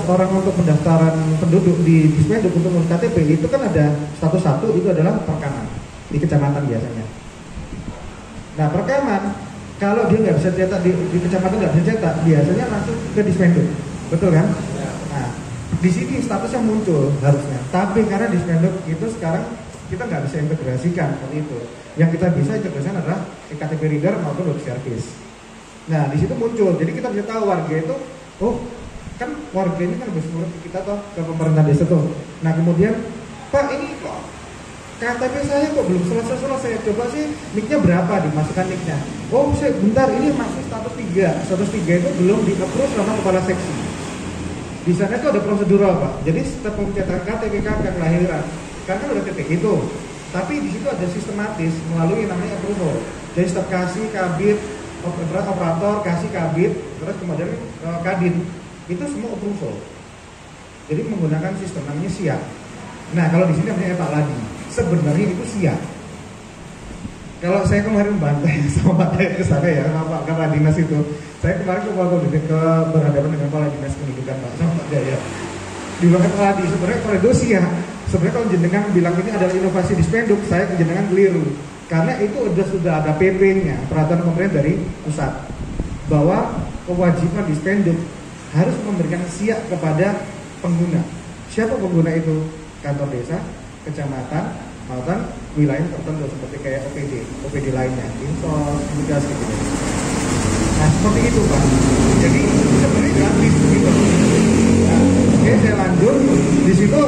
orang untuk pendaftaran penduduk di Dispenduk untuk mengurus KTP itu kan ada status 1 itu adalah perekaman di kecamatan biasanya. Nah perekaman kalau dia nggak bisa cetak di kecamatan nggak bisa cetak biasanya langsung ke Dispenduk, betul kan? Nah di sini statusnya muncul harusnya. Tapi karena Dispenduk itu sekarang kita nggak bisa integrasikan seperti itu. Yang kita bisa integrasikan adalah KTP reader maupun web service. Nah di situ muncul. Jadi kita bisa tahu warga itu, oh kan warga ini kan bersurat ke kita toh ke pemerintah desa tuh. Nah kemudian Pak ini kok KTP saya kok belum selesai. Coba sih nicknya berapa dimasukkan nicknya. Oh bentar ini masih status 3. Status 3 itu belum di-approve sama kepala seksi. Di sana itu ada prosedural Pak. Jadi setiap pencetakan KTP KK kelahiran karena udah titik itu. Tapi di situ ada sistematis melalui namanya approval. Jadi setiap kasih kabit operator kasih kabit terus kemudian kadin itu semua approval. Jadi menggunakan sistem namanya siap. Nah kalau di sini namanya Pak Ladi. Sebenarnya itu siap. Kalau saya kemarin bantai sama Pak ke sana ya sama Pak Kepala Dinas itu. Saya kemarin ke berhadapan dengan Kepala Dinas Pendidikan Pak sama Pak Jaya. Di belakang Pak Ladi sebenarnya kalau itu siap. Sebenarnya kalau jenengan bilang ini adalah inovasi Dispenduk, saya jenengan keliru. Karena itu sudah ada PP-nya, peraturan pemerintah dari pusat. Bahwa kewajiban Dispenduk harus memberikan siap kepada pengguna. Siapa pengguna itu? Kantor desa, kecamatan, maupun wilayah tertentu seperti kayak OPD lainnya, Insos, Migas gitu. Nah seperti itu Pak. Jadi sebenarnya gratis gitu. Nah, oke saya lanjut. Di situ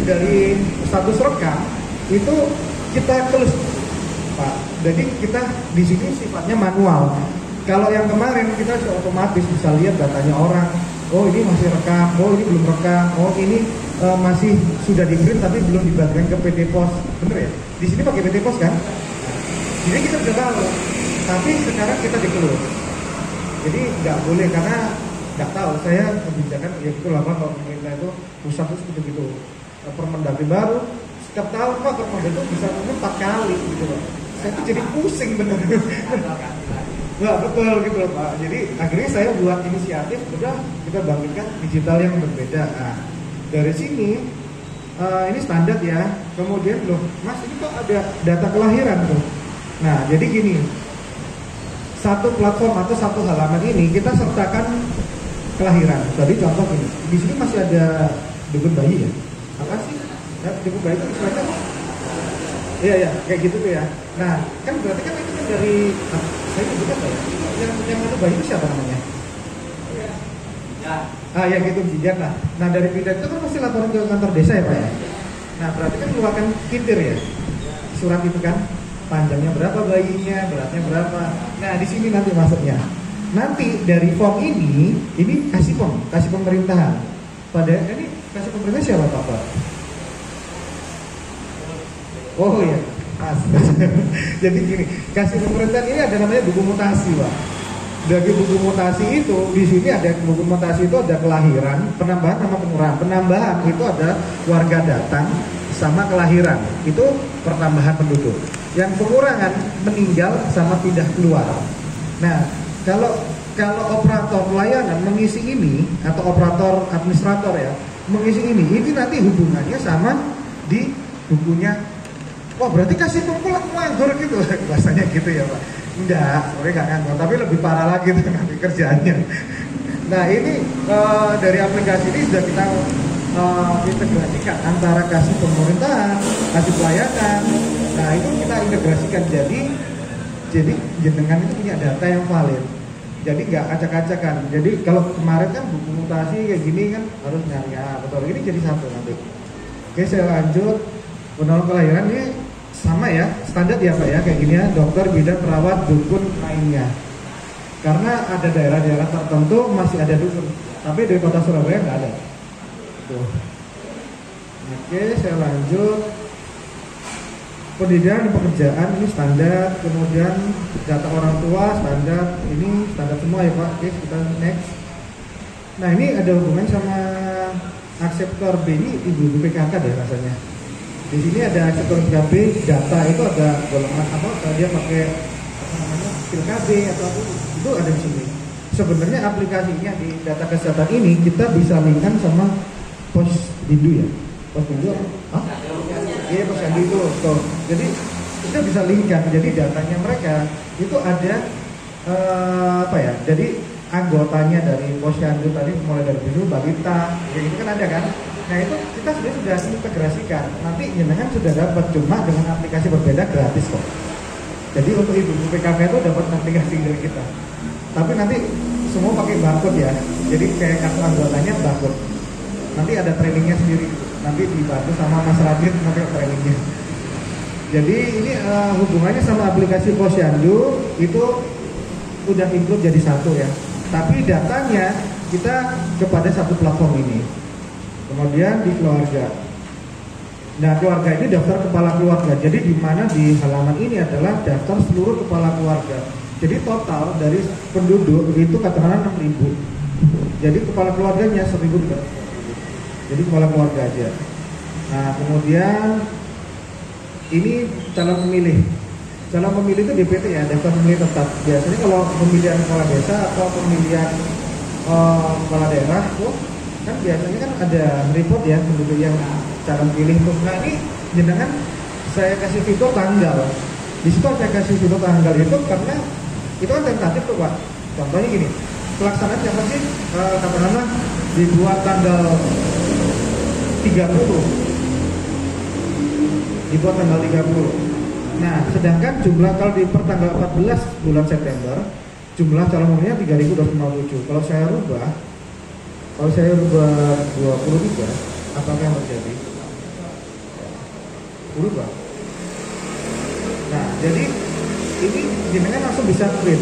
dari status rekam itu kita close Pak. Jadi kita di sini sifatnya manual. Kalau yang kemarin kita sudah otomatis bisa lihat datanya orang. Oh ini masih rekam, oh ini belum rekam, oh ini masih sudah di-print tapi belum dibagikan ke PT Pos. Bener ya? Di sini pakai PT Pos kan? Jadi kita bisa tahu. Tapi sekarang kita di-close. Jadi nggak boleh, karena nggak tahu, saya kebijakan ya gitu lah Pak, kalau pemerintah itu pusat itu gitu-gitu. Permendagri baru setiap tahun Pak, Permendagri itu bisa mungkin 4 kali gitu loh. Saya tuh jadi pusing bener. Nggak betul gitu loh Pak. Jadi akhirnya saya buat inisiatif, udah kita bangkitkan digital yang berbeda. Nah, dari sini ini standar ya. Kemudian loh, Mas ini kok ada data kelahiran tuh. Nah, jadi gini, satu platform atau satu halaman ini kita sertakan kelahiran. Tadi contoh gini, di sini masih ada dukun bayi ya. Apa sih? Ya, dukun bayi itu istilahnya? Iya, kayak gitu tuh ya. Nah, kan berarti kan itu kan dari, saya juga apa ya? Yang ada bayi itu siapa namanya? Ya gitu, Jijan lah. Nah, dari pindah itu kan pasti laporan ke kantor desa ya Pak ya. Nah, berarti kan keluarkan kitir ya, surat itu kan, panjangnya berapa bayinya, beratnya berapa. Nah, di sini nanti masuknya. Nanti dari form ini kasih pemerintahan. Pada ini kasih pemerintah siapa Pak? Oh iya, Mas. Jadi gini, kasih pemerintahan ini ada namanya buku mutasi Pak. Dari buku mutasi itu, di sini ada buku mutasi itu ada kelahiran, penambahan sama pengurangan. Penambahan itu ada warga datang sama kelahiran, itu pertambahan penduduk. Yang pengurangan meninggal sama pindah keluar. Nah, kalau operator pelayanan mengisi ini atau operator administrator ya mengisi ini nanti hubungannya sama di bukunya. Wah, berarti kasih pengkulak nganggur gitu bahasanya gitu ya Pak. Enggak, sebenarnya nggak nganggur, tapi lebih parah lagi tuh nanti kerjaannya. Nah, ini dari aplikasi ini sudah kita integrasikan antara kasih pemerintahan, kasih pelayanan. Nah, itu kita integrasikan, jadi jenengan itu punya data yang valid. Jadi nggak acak-acakan. Jadi kalau kemarin kan buku mutasi kayak gini kan harus nyari, ya betul, ini jadi satu nanti. Oke, saya lanjut. Penolong kelahiran ini sama ya, standar ya Pak ya, kayak gini ya, dokter, bidan, perawat, dukun lainnya. Karena ada daerah-daerah tertentu masih ada dukun, tapi di kota Surabaya nggak ada. Tuh. Oke, saya lanjut. Pendidikan dan pekerjaan ini standar, kemudian data orang tua standar, ini standar semua ya Pak. Oke, kita next. Nah, ini ada hubungan sama akseptor B, ini ibu PKK deh rasanya. Di sini ada akseptor PKB, data itu ada golongan apa? Dia pakai apa namanya? PKB atau apa? Itu ada di sini. Sebenarnya aplikasinya di data kesehatan ini kita bisa linkkan sama Posdindu ya. Posdindu apa? Iya, Posyandu itu. Tuh. Jadi kita bisa linkkan. Jadi datanya mereka itu ada apa ya? Jadi anggotanya dari Posyandu tadi mulai dari dulu balita, kayak gitu kan ada kan? Nah, itu kita sudah integrasikan. Nanti jenengan sudah dapat, cuma dengan aplikasi berbeda, gratis kok. Jadi untuk ibu PKK itu dapat aplikasi dari kita. Tapi nanti semua pakai barcode ya. Jadi kayak kartu anggotanya barcode. Nanti ada trainingnya sendiri. Nanti dibantu sama Mas Radit nanti trainingnya. Jadi ini hubungannya sama aplikasi Posyandu itu udah include jadi satu ya. Tapi datanya kita kepada satu platform ini. Kemudian di keluarga. Nah, keluarga ini daftar kepala keluarga. Jadi di mana di halaman ini adalah daftar seluruh kepala keluarga. Jadi total dari penduduk itu katakanlah 6.000. Jadi kepala keluarganya 1.000 juga. Jadi kepala keluarga aja. Nah, kemudian ini calon pemilih. Calon pemilih itu DPT ya, daftar pemilih tetap. Biasanya kalau pemilihan kepala desa atau pemilihan kepala daerah tuh kan biasanya kan ada report ya penduduk yang calon pilih tuh. Nah, ini jenengan saya kasih fitur tanggal. Di situ saya kasih fitur tanggal itu karena itu kan tentatif tuh Pak. Contohnya gini, pelaksanaan siapa sih? Katakanlah dibuat tanggal 30. Dibuat tanggal 30. Nah, sedangkan jumlah kalau di pertanggal 14 bulan September jumlah calon pemilihnya 3.257. Kalau saya rubah 23, apakah yang terjadi? Berubah. Nah, jadi ini jenengan langsung bisa print.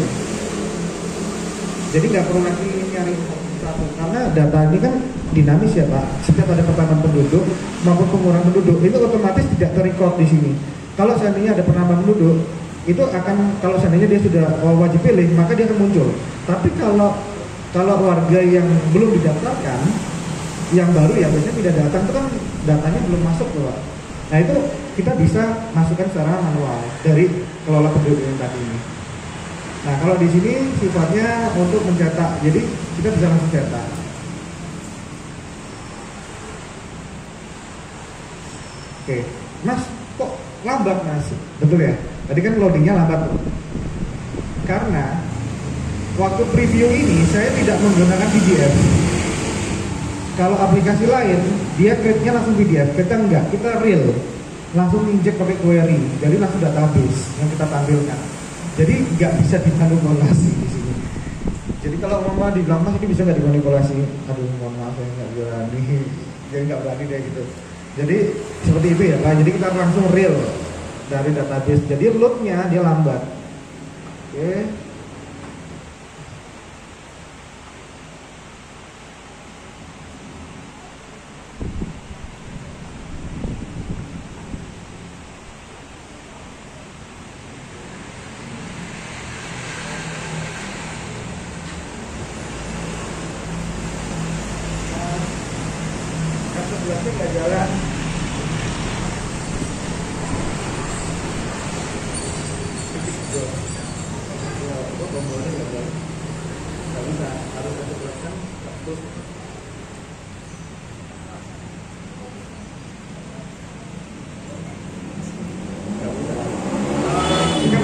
Jadi nggak perlu lagi nyari satu, karena data ini kan dinamis ya Pak. Setiap ada pertambahan penduduk maupun pengurangan penduduk itu otomatis tidak terrecord di sini. Kalau seandainya ada penambahan penduduk, itu akan, kalau seandainya dia sudah wajib pilih, maka dia akan muncul. Tapi kalau warga yang belum didaftarkan, yang baru ya biasanya tidak datang, itu kan datanya belum masuk tuh Pak. Nah itu kita bisa masukkan secara manual dari kelola penduduk yang tadi ini. Nah kalau di sini sifatnya untuk mencetak, jadi kita bisa langsung cetak. Oke, Mas kok lambat Mas? Betul ya? Tadi kan loadingnya lambat tuh. Karena waktu preview ini saya tidak menggunakan PDF. Kalau aplikasi lain dia create-nya langsung PDF, kita enggak, kita real, langsung injek pakai query, jadi langsung database yang kita tampilkan. Jadi nggak bisa dimanipulasi di sini. Jadi kalau mama dibilang Mas ini bisa nggak dimanipulasi? Aduh mohon maaf saya nggak berani, jadi nggak berani deh gitu. Jadi seperti itu ya Pak. Jadi kita langsung real dari database. Jadi loadnya dia lambat. Oke. Sebelasnya nggak jalan. Tombolnya nggak jalan. Nggak bisa, harus sebelaskan terus. Nggak bisa. Ini kan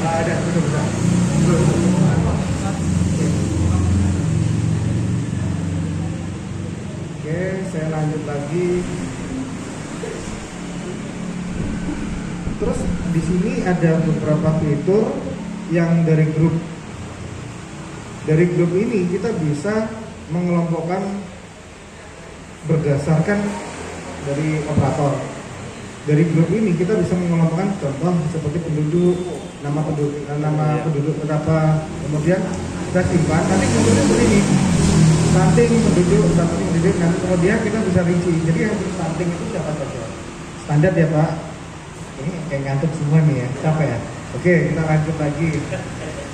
ada, bisa. Oke, saya lanjut lagi. Terus di sini ada beberapa fitur yang dari grup. Dari grup ini kita bisa mengelompokkan berdasarkan dari operator. Dari grup ini kita bisa mengelompokkan contoh seperti penduduk, nama penduduk berapa, kemudian kita simpan, nanti kemudian begini, stunting penduduk, nanti kemudian kita bisa rinci. Jadi yang stunting itu siapa saja? Standar ya Pak. Ini kayak ngantuk semua nih ya, capek ya. Oke, kita lanjut lagi.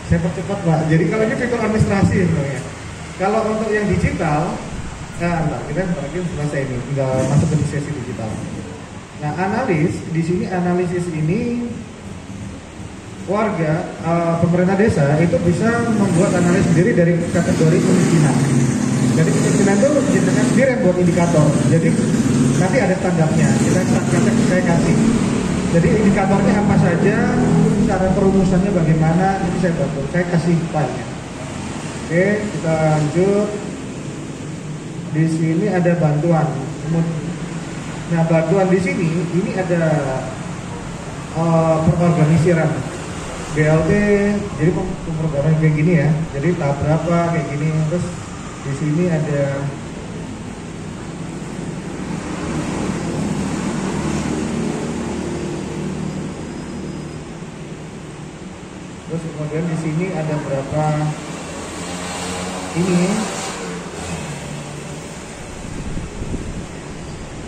Saya percepat Pak. Jadi kalau ini fitur administrasi sebenarnya. Kalau untuk yang digital, nah kita lagi selesai ini, tinggal masuk ke sesi digital. Nah, analisis ini warga pemerintah desa itu bisa membuat analisis sendiri dari kategori kemiskinan. Jadi kemiskinan itu jenengan sendiri yang buat indikator. Jadi nanti ada standarnya. Saya kasih. Jadi indikatornya apa saja, cara perumusannya bagaimana, itu saya bantu. Saya kasih file-nya. Oke, kita lanjut. Di sini ada bantuan. Nah, bantuan di sini ini ada perorganisiran BLT, jadi pemrograman kayak gini ya. Jadi tahap berapa kayak gini. Terus di sini ada terus kemudian di sini ada berapa ini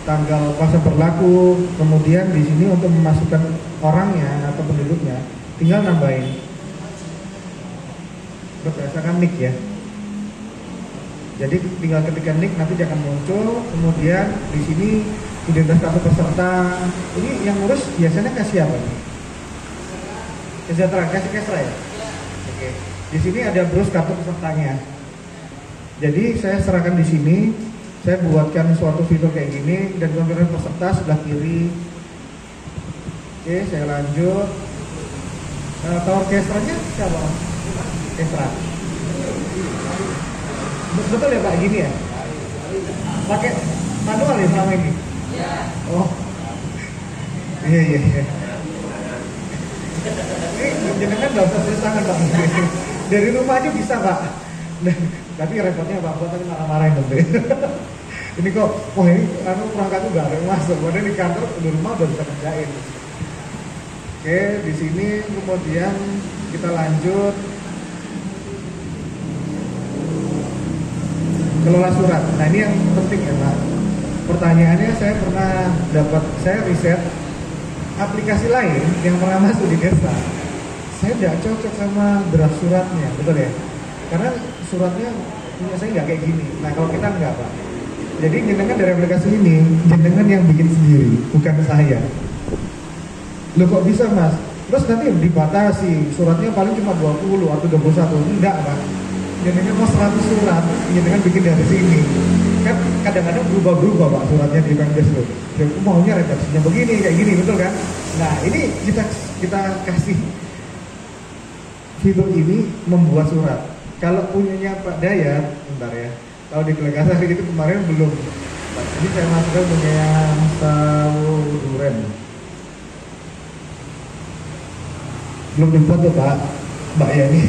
tanggal masa berlaku, kemudian di sini untuk memasukkan orangnya atau penduduknya tinggal nambahin berdasarkan nick ya. Jadi tinggal ketikkan nick nanti dia akan muncul. Kemudian di sini identitas kartu peserta. Ini yang ngurus biasanya kasih apa nih? Kesejahteraan, kasih Kesra ya. Oke. Di sini ada browse kartu pesertanya. Jadi saya serahkan di sini. Saya buatkan suatu fitur kayak gini dan konfigurasi peserta sebelah kiri. Oke, saya lanjut. Tahu Kesranya siapa? Kesra. Betul ya Pak, gini ya? Pakai manual ya selama ini? Oh, iya. Ini jenengan nggak usah tulis tangan Pak. Dari rumah aja bisa Pak. Tapi repotnya Pak, tapi marah-marahin dong. Ini kok, wah ini perangkat itu nggak ada yang masuk. Kemudian di kantor, di rumah udah bisa kerjain. Oke, di sini kemudian kita lanjut. kelola surat. Nah ini yang penting ya Pak. Pertanyaannya saya riset aplikasi lain yang pernah masuk di desa. Saya tidak cocok sama draft suratnya, betul ya? Karena suratnya punya saya nggak kayak gini. Nah kalau kita nggak Pak. Jadi jenengan dari aplikasi ini, jenengan yang bikin sendiri, bukan saya. Loh kok bisa Mas? Terus nanti dibatasi, suratnya paling cuma 20 atau 21. Enggak Pak. Jenengan mau 100 surat, jenengan bikin dari sini. Kan kadang-kadang berubah-berubah Pak suratnya di Pemdes loh. Ya, aku maunya redaksinya begini, kayak gini, betul kan? Nah ini kita kasih fitur ini membuat surat. Kalau punyanya Pak Dayat, bentar ya. Kalau di Kelekasar itu kemarin belum. Ini saya masukkan punya Sauduren. Belum dibuat tuh Pak, Mbak Yani.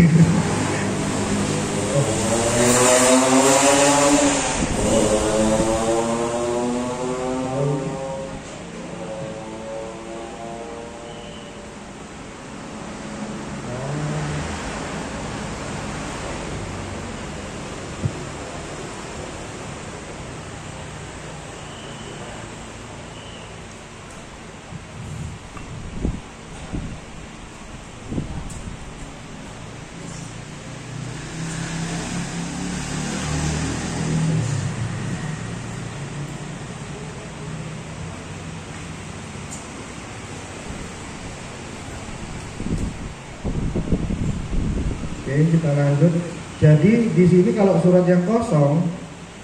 Oke, kita lanjut. Jadi di sini kalau surat yang kosong,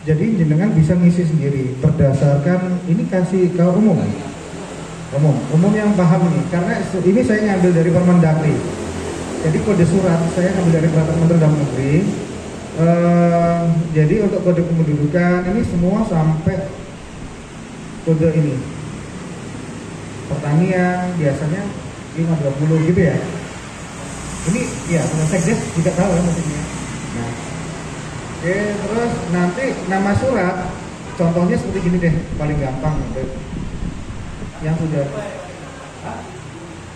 jadi jenengan bisa ngisi sendiri berdasarkan ini kasih ke umum yang paham ini. Karena ini saya ngambil dari Permendagri. Jadi kode surat saya ngambil dari Peraturan Menteri Dalam Negeri. Jadi untuk kode kependudukan ini semua sampai kode ini. Pertanian biasanya 520 gitu ya. Ini ya Sekdes juga tahu ya maksudnya. Nah, oke, terus nanti nama surat contohnya seperti gini deh, paling gampang yang sudah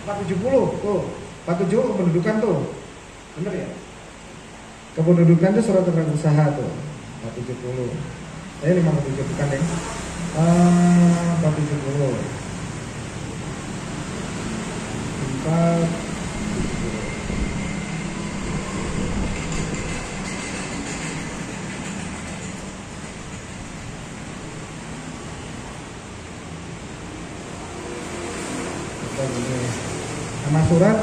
470 tuh, 47 kependudukan tuh, bener ya? Kependudukan tuh surat keterangan usaha tuh 470. 57 bukan deh. 470. 4 nama surat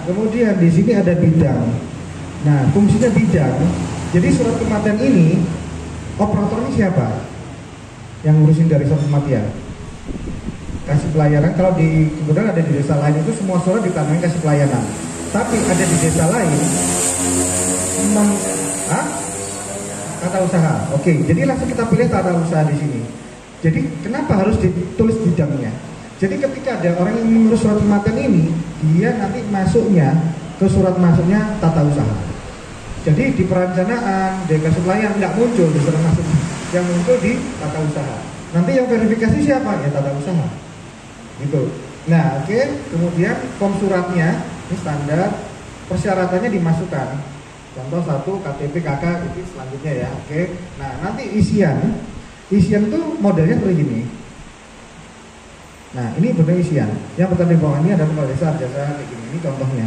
kemudian di sini ada bidang. Nah, fungsinya bidang. Jadi surat kematian ini operatornya siapa? Yang ngurusin dari surat kematian. Kasih pelayanan. Kalau di kebetulan ada di desa lain itu semua surat ditandai kasih pelayanan. Tapi ada di desa lain tata usaha. Oke, jadi langsung kita pilih tata usaha di sini. Jadi kenapa harus ditulis bidangnya? Jadi ketika ada orang yang mengurus surat kematian ini, dia nanti masuknya ke surat masuknya tata usaha. Jadi di perencanaan, di kasih pelayan nggak muncul di surat masuk, yang muncul di tata usaha. Nanti yang verifikasi siapa? Ya tata usaha. Gitu. Nah, oke. Kemudian form suratnya ini standar, persyaratannya dimasukkan. Contoh 1 KTP KK itu selanjutnya ya. Oke. Nah, nanti isian tuh modelnya seperti gini. Nah, ini benar isian. Yang pertama di bawah ini ada kepala desa, jasa kayak gini. Ini contohnya.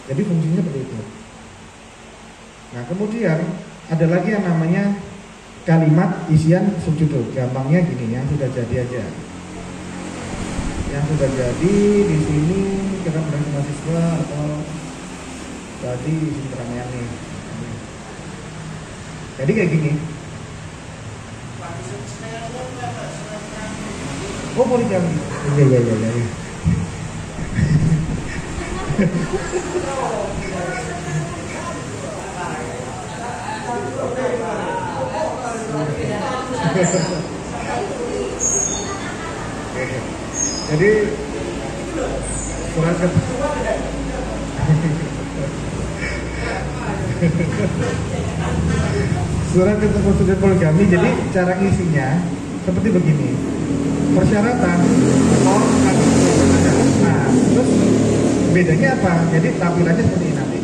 Jadi fungsinya seperti itu. Nah, kemudian ada lagi yang namanya kalimat isian subjudul. Gampangnya gini, yang sudah jadi aja. Yang sudah jadi di sini kita berarti mahasiswa atau tadi isi keterangan nih. Jadi kayak gini. Oh, boleh jam. Iya. Jadi surat surat keputusan poligami. Jadi cara isinya seperti begini. Persyaratan orang. Nah, terus bedanya apa? Jadi tampilannya seperti ini nanti.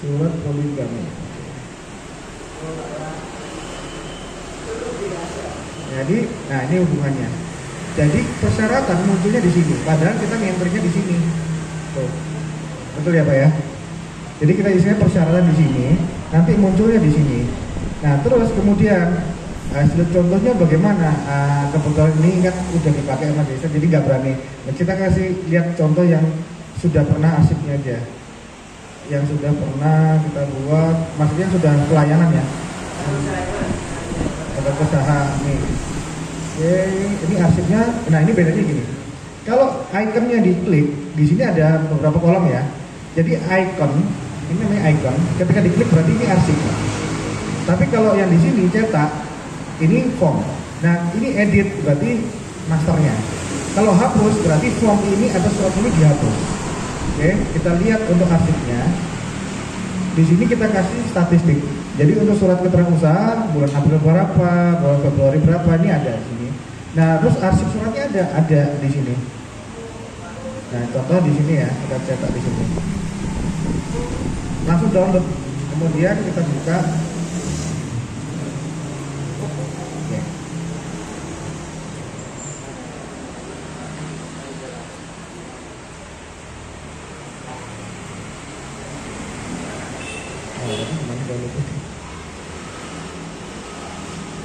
Surat poligami. Jadi, nah ini hubungannya. Jadi persyaratan munculnya di sini, padahal kita ngenternya di sini. Tuh. Betul ya Pak ya? Jadi kita isinya persyaratan di sini, nanti munculnya di sini. Nah terus kemudian contohnya bagaimana? Kebetulan ini kan udah dipakai sama desa, jadi nggak berani. Nah, kita kasih lihat contoh yang sudah pernah asiknya aja, yang sudah pernah kita buat, maksudnya sudah pelayanan ya. Ada usaha nih. Oke, ini arsipnya. Nah ini bedanya gini. Kalau ikonnya diklik, di sini ada beberapa kolom ya. Jadi icon, ini namanya icon. Ketika diklik berarti ini arsip. Tapi kalau yang di sini cetak, ini form. Nah ini edit berarti masternya. Kalau hapus berarti form ini atau surat ini dihapus. Oke, kita lihat untuk arsipnya. Di sini kita kasih statistik. Jadi untuk surat keterangan usaha bulan April berapa, bulan Februari berapa, ini ada di sini. Nah, terus arsip suratnya ada di sini. Nah, contoh di sini ya, kita cetak di sini. Langsung download. Kemudian kita buka. Oke.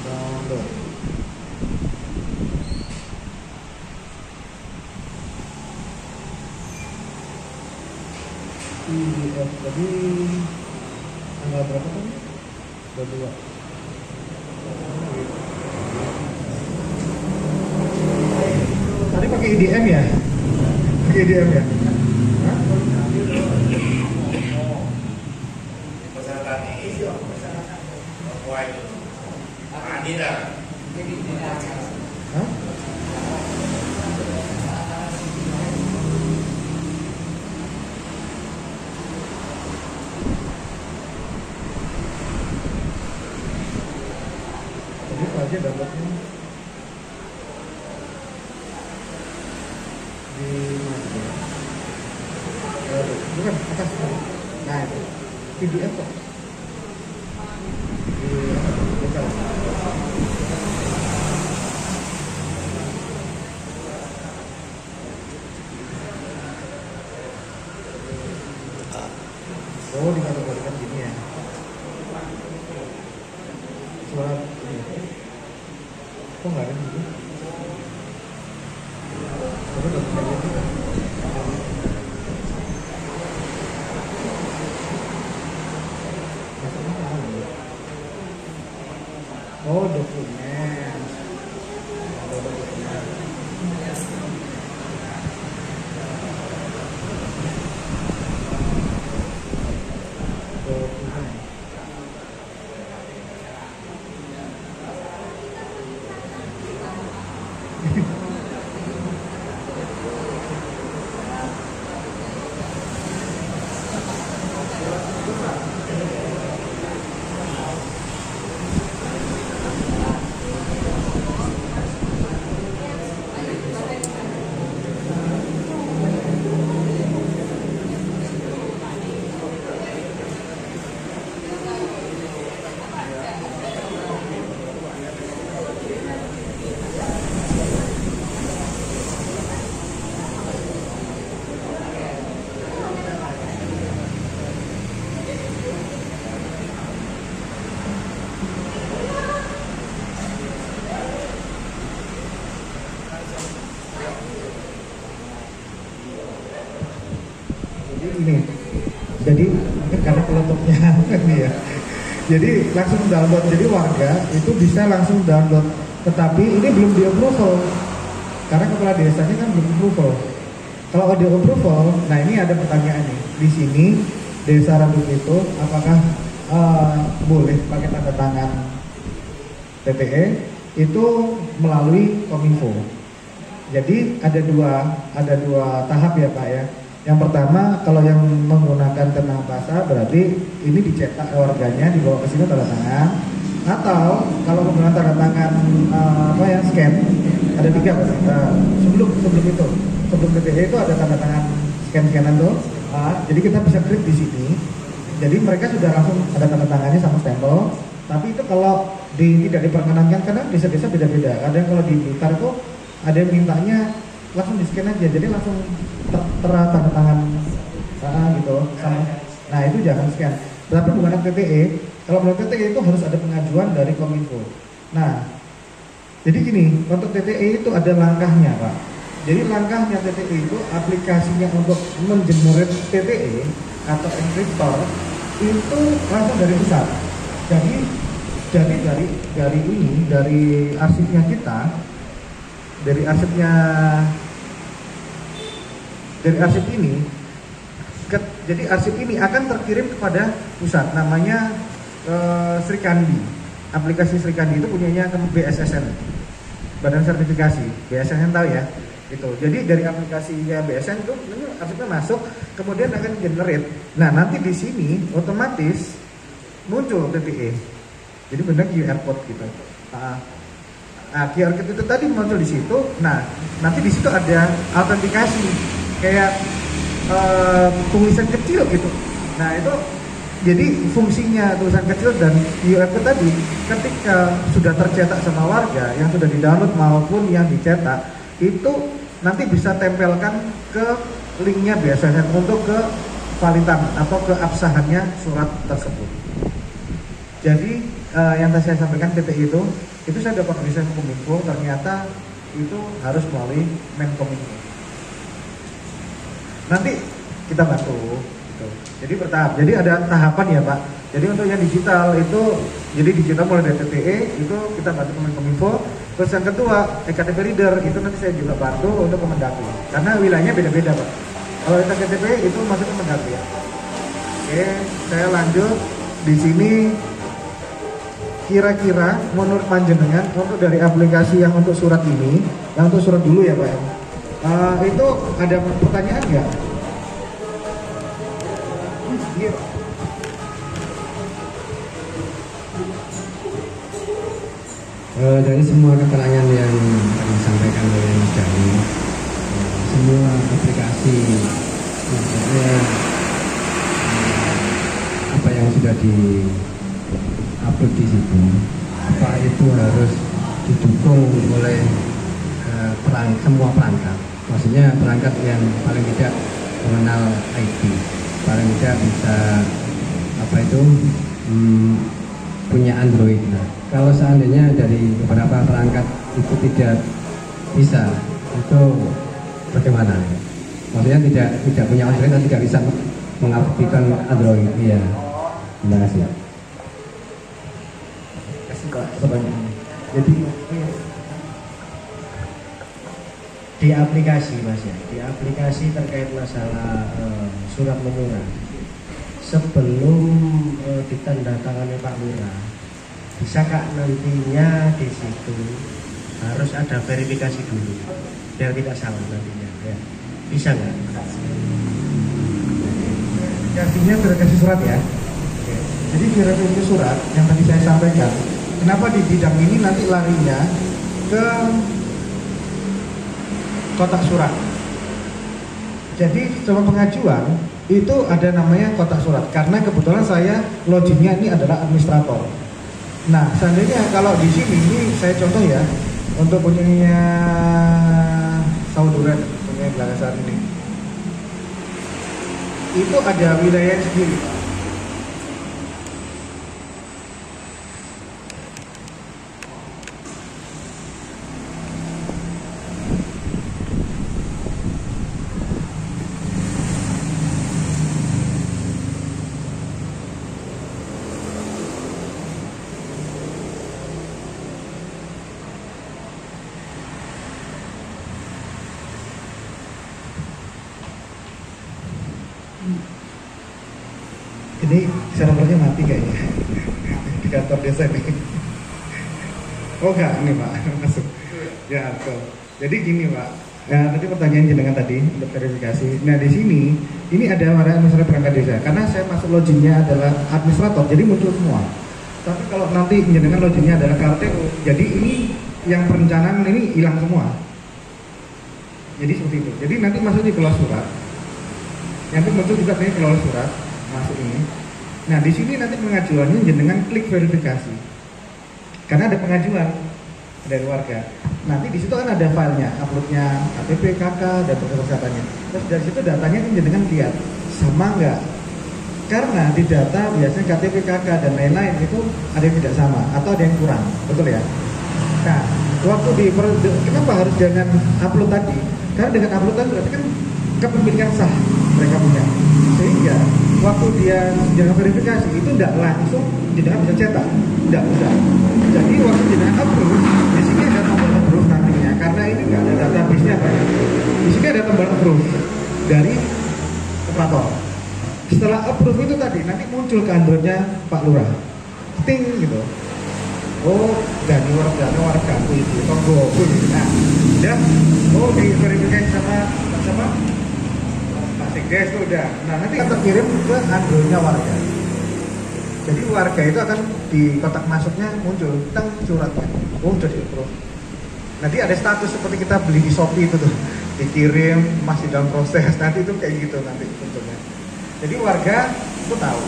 Download. PDF jadi tanggal berapa kan? 22. Tadi pakai IDM ya? Pakai IDM ya? Hah? Hah? Jadi apa aja dapatnya di mana? Bukan atas. Nah itu PDF kok. Bukan. Oh, dikategorikan gini ya. Surat ini. Kok nggak ada gitu? Coba dong, kita lihat juga. Maksudnya apa ya? Oh, dokumen. Oh, dokumen. Ini jadi karena kelompoknya ini ya, jadi langsung download. Jadi warga itu bisa langsung download, tetapi ini belum di approval karena kepala desanya kan belum approval. Kalau ada approval, nah ini ada pertanyaan nih. Di sini Desa Randuk itu apakah boleh pakai tanda tangan TTE itu melalui Kominfo. Jadi ada dua tahap ya Pak ya. Yang pertama kalau yang menggunakan tenang pasa berarti ini dicetak warganya dibawa ke sini tanda tangan. Atau kalau menggunakan tanda tangan scan ada 3 Pak. Sebelum itu sebelum TTE itu ada tanda tangan scan-scanan tuh. Jadi kita bisa klik di sini. Jadi mereka sudah langsung ada tanda tangannya sama stempel. Tapi itu kalau tidak diperkenankan karena desa-desa beda-beda. Ada yang kalau di Blitar itu ada yang mintanya langsung di scan aja. Jadi langsung tanda tangan gitu sama. Nah itu jangan scan. Tapi menggunakan TTE, kalau menggunakan TTE itu harus ada pengajuan dari Kominfo. Nah, jadi gini, untuk TTE itu ada langkahnya Pak. Jadi langkahnya TTE itu aplikasinya untuk mengenerate TTE atau enkriptor itu langsung dari pusat. Jadi dari arsipnya kita, dari arsip ini, jadi arsip ini akan terkirim kepada pusat, namanya Srikandi. Aplikasi Srikandi itu punyanya BSSN, Badan Sertifikasi. BSSN tahu ya? Itu. Jadi dari aplikasinya BSN itu arsipnya masuk, kemudian akan generate. Nah nanti di sini otomatis muncul TTE. Jadi benar QR code gitu. QR code itu tadi muncul di situ. Nah nanti di situ ada autentikasi kayak tulisan kecil gitu. Nah itu jadi fungsinya tulisan kecil dan QR code tadi ketika sudah tercetak sama warga yang sudah di-download maupun yang dicetak itu nanti bisa tempelkan ke linknya biasanya untuk ke validan atau ke absahannya surat tersebut. Jadi yang tadi saya sampaikan TTI itu saya dapat riset Kominfo, ternyata itu harus melalui Menkominfo. Nanti kita bantu gitu. Jadi bertahap. Jadi ada tahapan ya Pak. Jadi untuk yang digital itu, jadi digital mulai dari TTE itu kita bantu Kominfo. Terus yang kedua ektp reader itu nanti saya juga bantu untuk Kemendagri. Karena wilayahnya beda-beda Pak. Kalau ektp itu masuk ke Kemendagri ya. Oke, saya lanjut di sini. Kira-kira menurut panjenengan untuk dari aplikasi yang untuk surat ini, yang untuk surat dulu ya Pak ya, itu ada pertanyaan nggak? Iya. Dari semua keterangan yang disampaikan oleh Mas Dani, semua aplikasi apa yang sudah di-upload di situ, apa itu harus didukung oleh semua perangkat. Maksudnya perangkat yang paling tidak mengenal IT, paling tidak bisa punya Android. Nah, kalau seandainya dari beberapa perangkat itu tidak bisa, itu bagaimana? Maksudnya tidak punya Android dan tidak bisa mengaplikasikan Android. Iya. Terima kasih. Jadi di aplikasi Mas ya, di aplikasi terkait masalah surat menyurat sebelum ditandatangani Pak Lurah, bisa Kak nantinya di situ harus ada verifikasi dulu biar tidak salah nantinya ya. Bisa nggak? Verifikasinya verifikasi surat ya. Oke. Jadi verifikasi surat yang tadi saya sampaikan, kenapa di bidang ini nanti larinya ke kotak surat. Jadi sama pengajuan itu ada namanya kotak surat karena kebetulan saya loginnya ini adalah administrator. Nah seandainya kalau di sini ini saya contoh ya untuk punyanya Sauduran punya belakang saat ini itu ada wilayah sendiri. Ini servernya mati kayaknya di kantor desa nih. Oh enggak, ini Pak masuk. Ya, betul. Jadi gini Pak, ya tadi pertanyaan jenengan tadi untuk verifikasi. Nah di sini ini ada administrator perangkat desa. Karena saya masuk loginnya adalah administrator, jadi muncul semua. Tapi kalau nanti jenengan loginnya adalah KRTU, jadi ini yang perencanaan ini hilang semua. Jadi seperti itu. Jadi nanti masuk di kelas surat. Nanti muncul juga nih kelas surat masuk ini. Nah di sini nanti pengajuannya jenengan klik verifikasi. Karena ada pengajuan dari warga. Nanti di situ kan ada filenya, uploadnya KTP, KK, dan kesehatannya. Terus dari situ datanya kan jenengan lihat sama nggak? Karena di data biasanya KTP, KK, dan lain-lain itu ada yang tidak sama atau ada yang kurang, betul ya? Nah, waktu kenapa harus jangan upload tadi? Karena dengan upload tadi berarti kan kepemilikan sah mereka punya. Sehingga waktu dia jangan verifikasi itu tidak langsung jenengan bisa cetak, tidak usah. Jadi waktu jenengan approve, di sini ada tombol approve nantinya. Karena ini nggak ada database-nya Pak. Di sini ada tombol approve dari operator. Setelah approve itu tadi nanti muncul ke Android-nya Pak Lurah, ting gitu. Oh, dan warga itu tonggo gitu. Nah, udah. Oh, diverifikasi sama Pak Sekdes itu udah. Nah, nanti akan kirim ke Android-nya warga. Jadi warga itu akan di kotak masuknya muncul tentang suratnya. Oh, udah di-approve. Nanti ada status seperti kita beli di Shopee itu tuh, dikirim masih dalam proses. Nanti itu kayak gitu nanti bentuknya. Jadi warga itu tahu.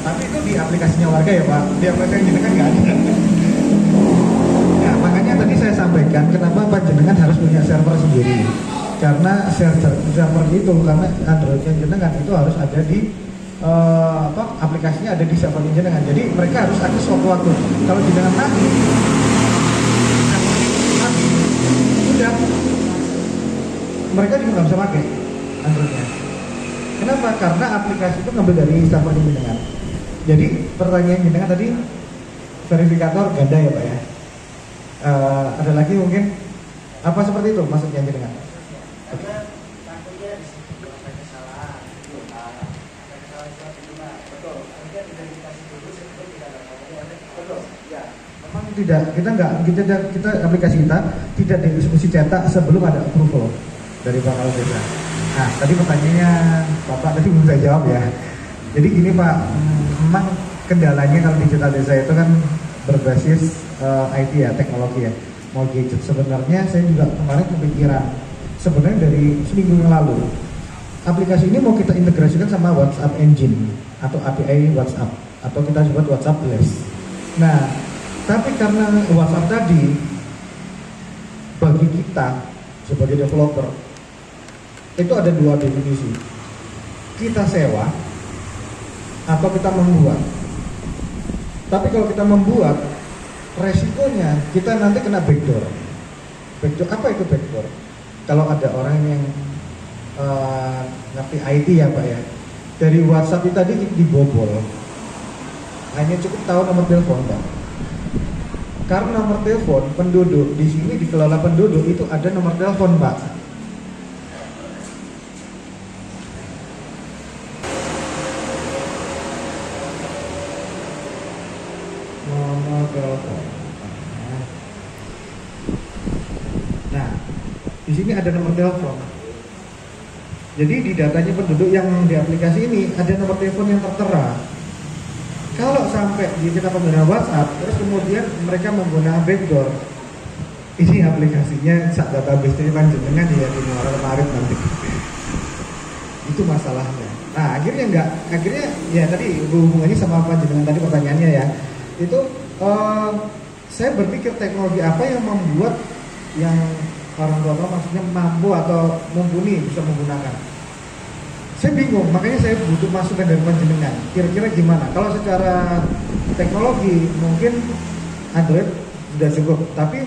Tapi itu di aplikasinya warga ya Pak. Di aplikasi jenengan nggak ada. Nah makanya tadi saya sampaikan kenapa panjenengan harus punya server sendiri. Karena server itu karena Android jenengan itu harus ada di aplikasinya ada di server jenengan. Jadi mereka harus akses waktu-waktu. Kalau jenengan mati, sudah mereka juga nggak bisa pakai Androidnya. Kenapa? Karena aplikasi itu ngambil dari server jenengan. Jadi pertanyaan jenengan tadi verifikator ganda ya Pak ya. Ada lagi mungkin apa seperti itu maksudnya jenengan? Karena takutnya di situ ada kesalahan. Betul. Nanti identifikasi dulu sebelum kita lakukan. Betul. Ya. Memang tidak, kita aplikasi kita tidak dieksekusi cetak sebelum ada approval dari Pak Kepala Desa. Nah, tadi pertanyaannya Bapak tadi belum saya jawab ya. Jadi gini Pak, memang kendalanya kalau digital desa itu kan berbasis IT ya, teknologi ya, mau gadget. Sebenarnya saya juga kemarin kepikiran, sebenarnya dari seminggu yang lalu, aplikasi ini mau kita integrasikan sama WhatsApp Engine atau API WhatsApp, atau kita sebut WhatsApp Blast. Nah, tapi karena WhatsApp tadi bagi kita sebagai developer itu ada dua definisi, kita sewa atau kita membuat. Tapi kalau kita membuat, resikonya kita nanti kena backdoor. Backdoor apa itu backdoor? Kalau ada orang yang ngerti IT ya Pak ya, dari WhatsApp itu tadi dibobol, hanya cukup tahu nomor telepon Pak. Karena nomor telepon penduduk di sini dikelola penduduk itu ada nomor telepon Pak. Nah, di sini ada nomor telepon. Jadi di datanya penduduk yang di aplikasi ini ada nomor telepon yang tertera. Kalau sampai kita pengguna WhatsApp, terus kemudian mereka menggunakan backdoor, ini aplikasinya saat database ini panjenengan ya di luar kemarin nanti. Itu masalahnya. Nah akhirnya ya tadi hubungannya sama panjenengan tadi pertanyaannya ya. Itu saya berpikir teknologi apa yang membuat yang orang tua maksudnya mampu atau mumpuni bisa menggunakan. Saya bingung, makanya saya butuh masukan dari panjenengan. Kira-kira gimana? Kalau secara teknologi mungkin Android sudah cukup, tapi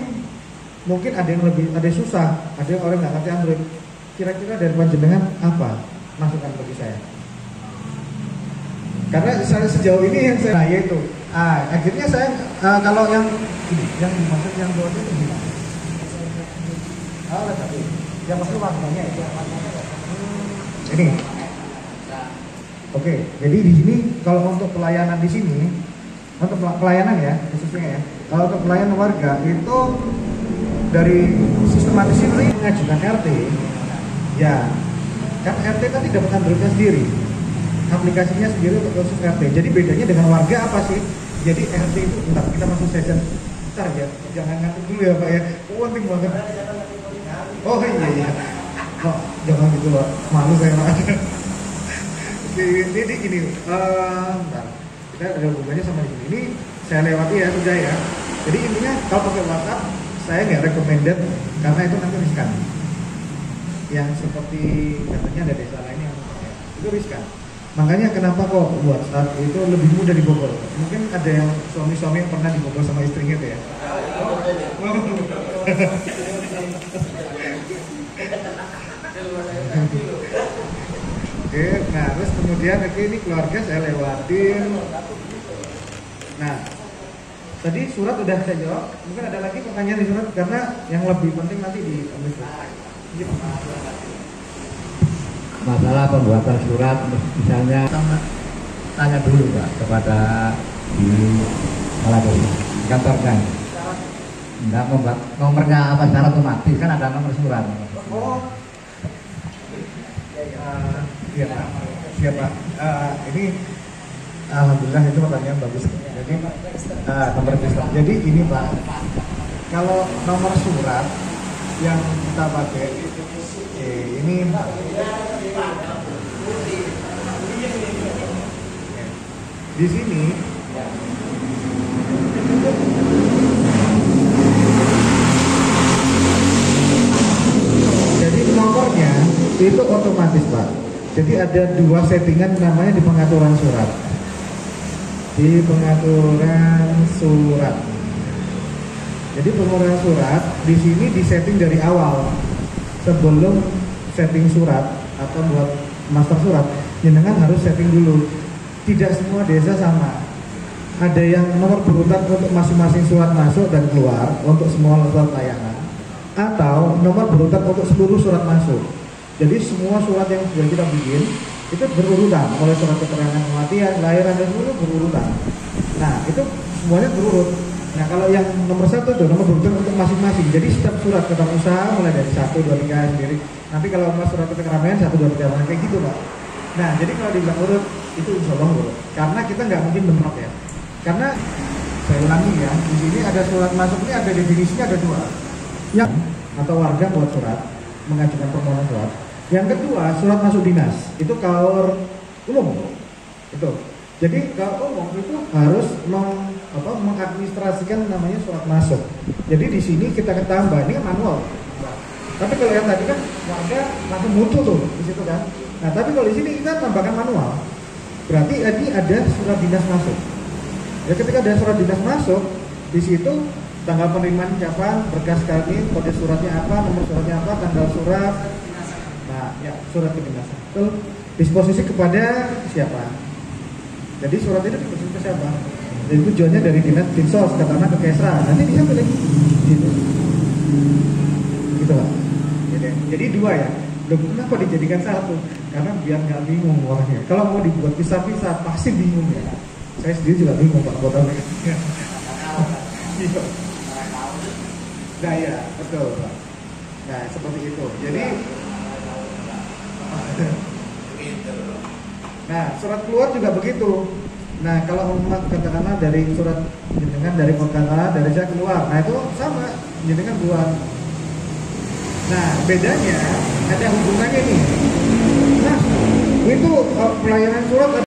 mungkin ada yang lebih, ada yang susah, ada yang orang nggak ngerti Android. Kira-kira dari panjenengan apa masukan bagi saya? Karena saya sejauh ini yang saya yaitu, akhirnya saya kalau yang dimaksud yang dua itu gimana? Tapi yang pasti warnanya ya. Ini. Oke, jadi di sini kalau untuk pelayanan di sini, untuk pelayanan ya khususnya ya, kalau untuk pelayanan warga itu dari sistematis ini mengajukan RT, ya kan RT tadi dapat Androidnya sendiri, aplikasinya sendiri untuk khusus RT. Jadi bedanya dengan warga apa sih? Jadi RT itu, bentar kita masuk session, bentar ya, jangan ngatur dulu ya Pak ya, penting banget. Oh iya, oh, jangan gitu Pak, malu saya Pak. Jadi gini, bentar. Kita ada hubungannya sama ini. Ini saya lewati ya sudah ya. Jadi intinya kalau pakai WhatsApp saya nggak recommended karena itu nanti riskan. Yang seperti katanya ada desa lain yang pakai, itu riskan. Makanya kenapa kok WhatsApp itu lebih mudah dibobol? Mungkin ada yang suami-suami yang pernah dibobol sama istrinya tuh ya. Oke, nah terus kemudian ini keluarga saya lewatin. Nah, tadi surat udah saya jawab. Mungkin ada lagi pertanyaan di surat karena yang lebih penting nanti di Masalah pembuatan surat, misalnya tanya dulu Pak kepada di kantornya. Enggak membuat nomornya apa secara otomatis kan ada nomor surat. Oh, iya Pak. Siap Pak. Ini alhamdulillah itu pertanyaan bagus. Jadi nomor registrasi. Jadi ini Pak, kalau nomor surat yang kita pakai ini di sini jadi nomornya itu otomatis Pak. Jadi ada dua settingan namanya di pengaturan surat. Di pengaturan surat. Jadi pengaturan surat di sini disetting dari awal sebelum setting surat atau buat master surat. Jenengan harus setting dulu. Tidak semua desa sama. Ada yang nomor berurutan untuk masing-masing surat masuk dan keluar untuk semua surat layanan, atau nomor berurutan untuk seluruh surat masuk. Jadi semua surat yang sudah kita bikin itu berurutan, mulai surat keterangan kematian, kelahiran dan seluruh berurutan. Nah itu semuanya berurut. Nah kalau yang nomor satu itu nomor berurutan untuk masing-masing. Jadi setiap surat ketemu usaha mulai dari 1, 2, 3 sendiri. Nanti kalau mas surat keterangan 1, 2, 3 kayak gitu Pak. Nah jadi kalau dibilang urut itu insya Allah urut. Karena kita nggak mungkin bentrok ya. Karena saya ulangi ya, di sini ada surat masuk ini ada definisinya ada dua. Yang atau warga buat surat mengajukan permohonan surat. Yang kedua surat masuk dinas itu kaur umum itu. Jadi kaur umum itu harus mengadministrasikan namanya surat masuk. Jadi di sini kita tambah ini manual. Tapi kalau yang tadi kan warga langsung muncul tuh di situ kan. Nah tapi kalau di sini kita tambahkan manual. Berarti ini ada surat dinas masuk. Ya ketika ada surat dinas masuk, di situ tanggal penerimaan kapan, berkas kami, kode suratnya apa, nomor suratnya apa, tanggal surat. Nah, ya surat kedinasan. Itu disposisi kepada siapa? Jadi surat itu disposisi ke siapa? Jadi tujuannya dari dinas dinsos, katakanlah ke Kesra. Nanti dia pilih gitu. Gitu Pak. Jadi dua ya. Loh, kenapa dijadikan satu? Karena biar nggak bingung orangnya. Kalau mau dibuat pisah-pisah pasti bingung ya. Saya sendiri juga bingung Pak kotanya. Nah ya betul Pak. Nah seperti itu. Jadi nah surat keluar juga begitu. Nah kalau umat katakanlah dari surat jenengan dari katakanlah dari saya keluar, nah itu sama jenengan buat. Nah bedanya ada hubungannya nih. Nah itu pelayanan surat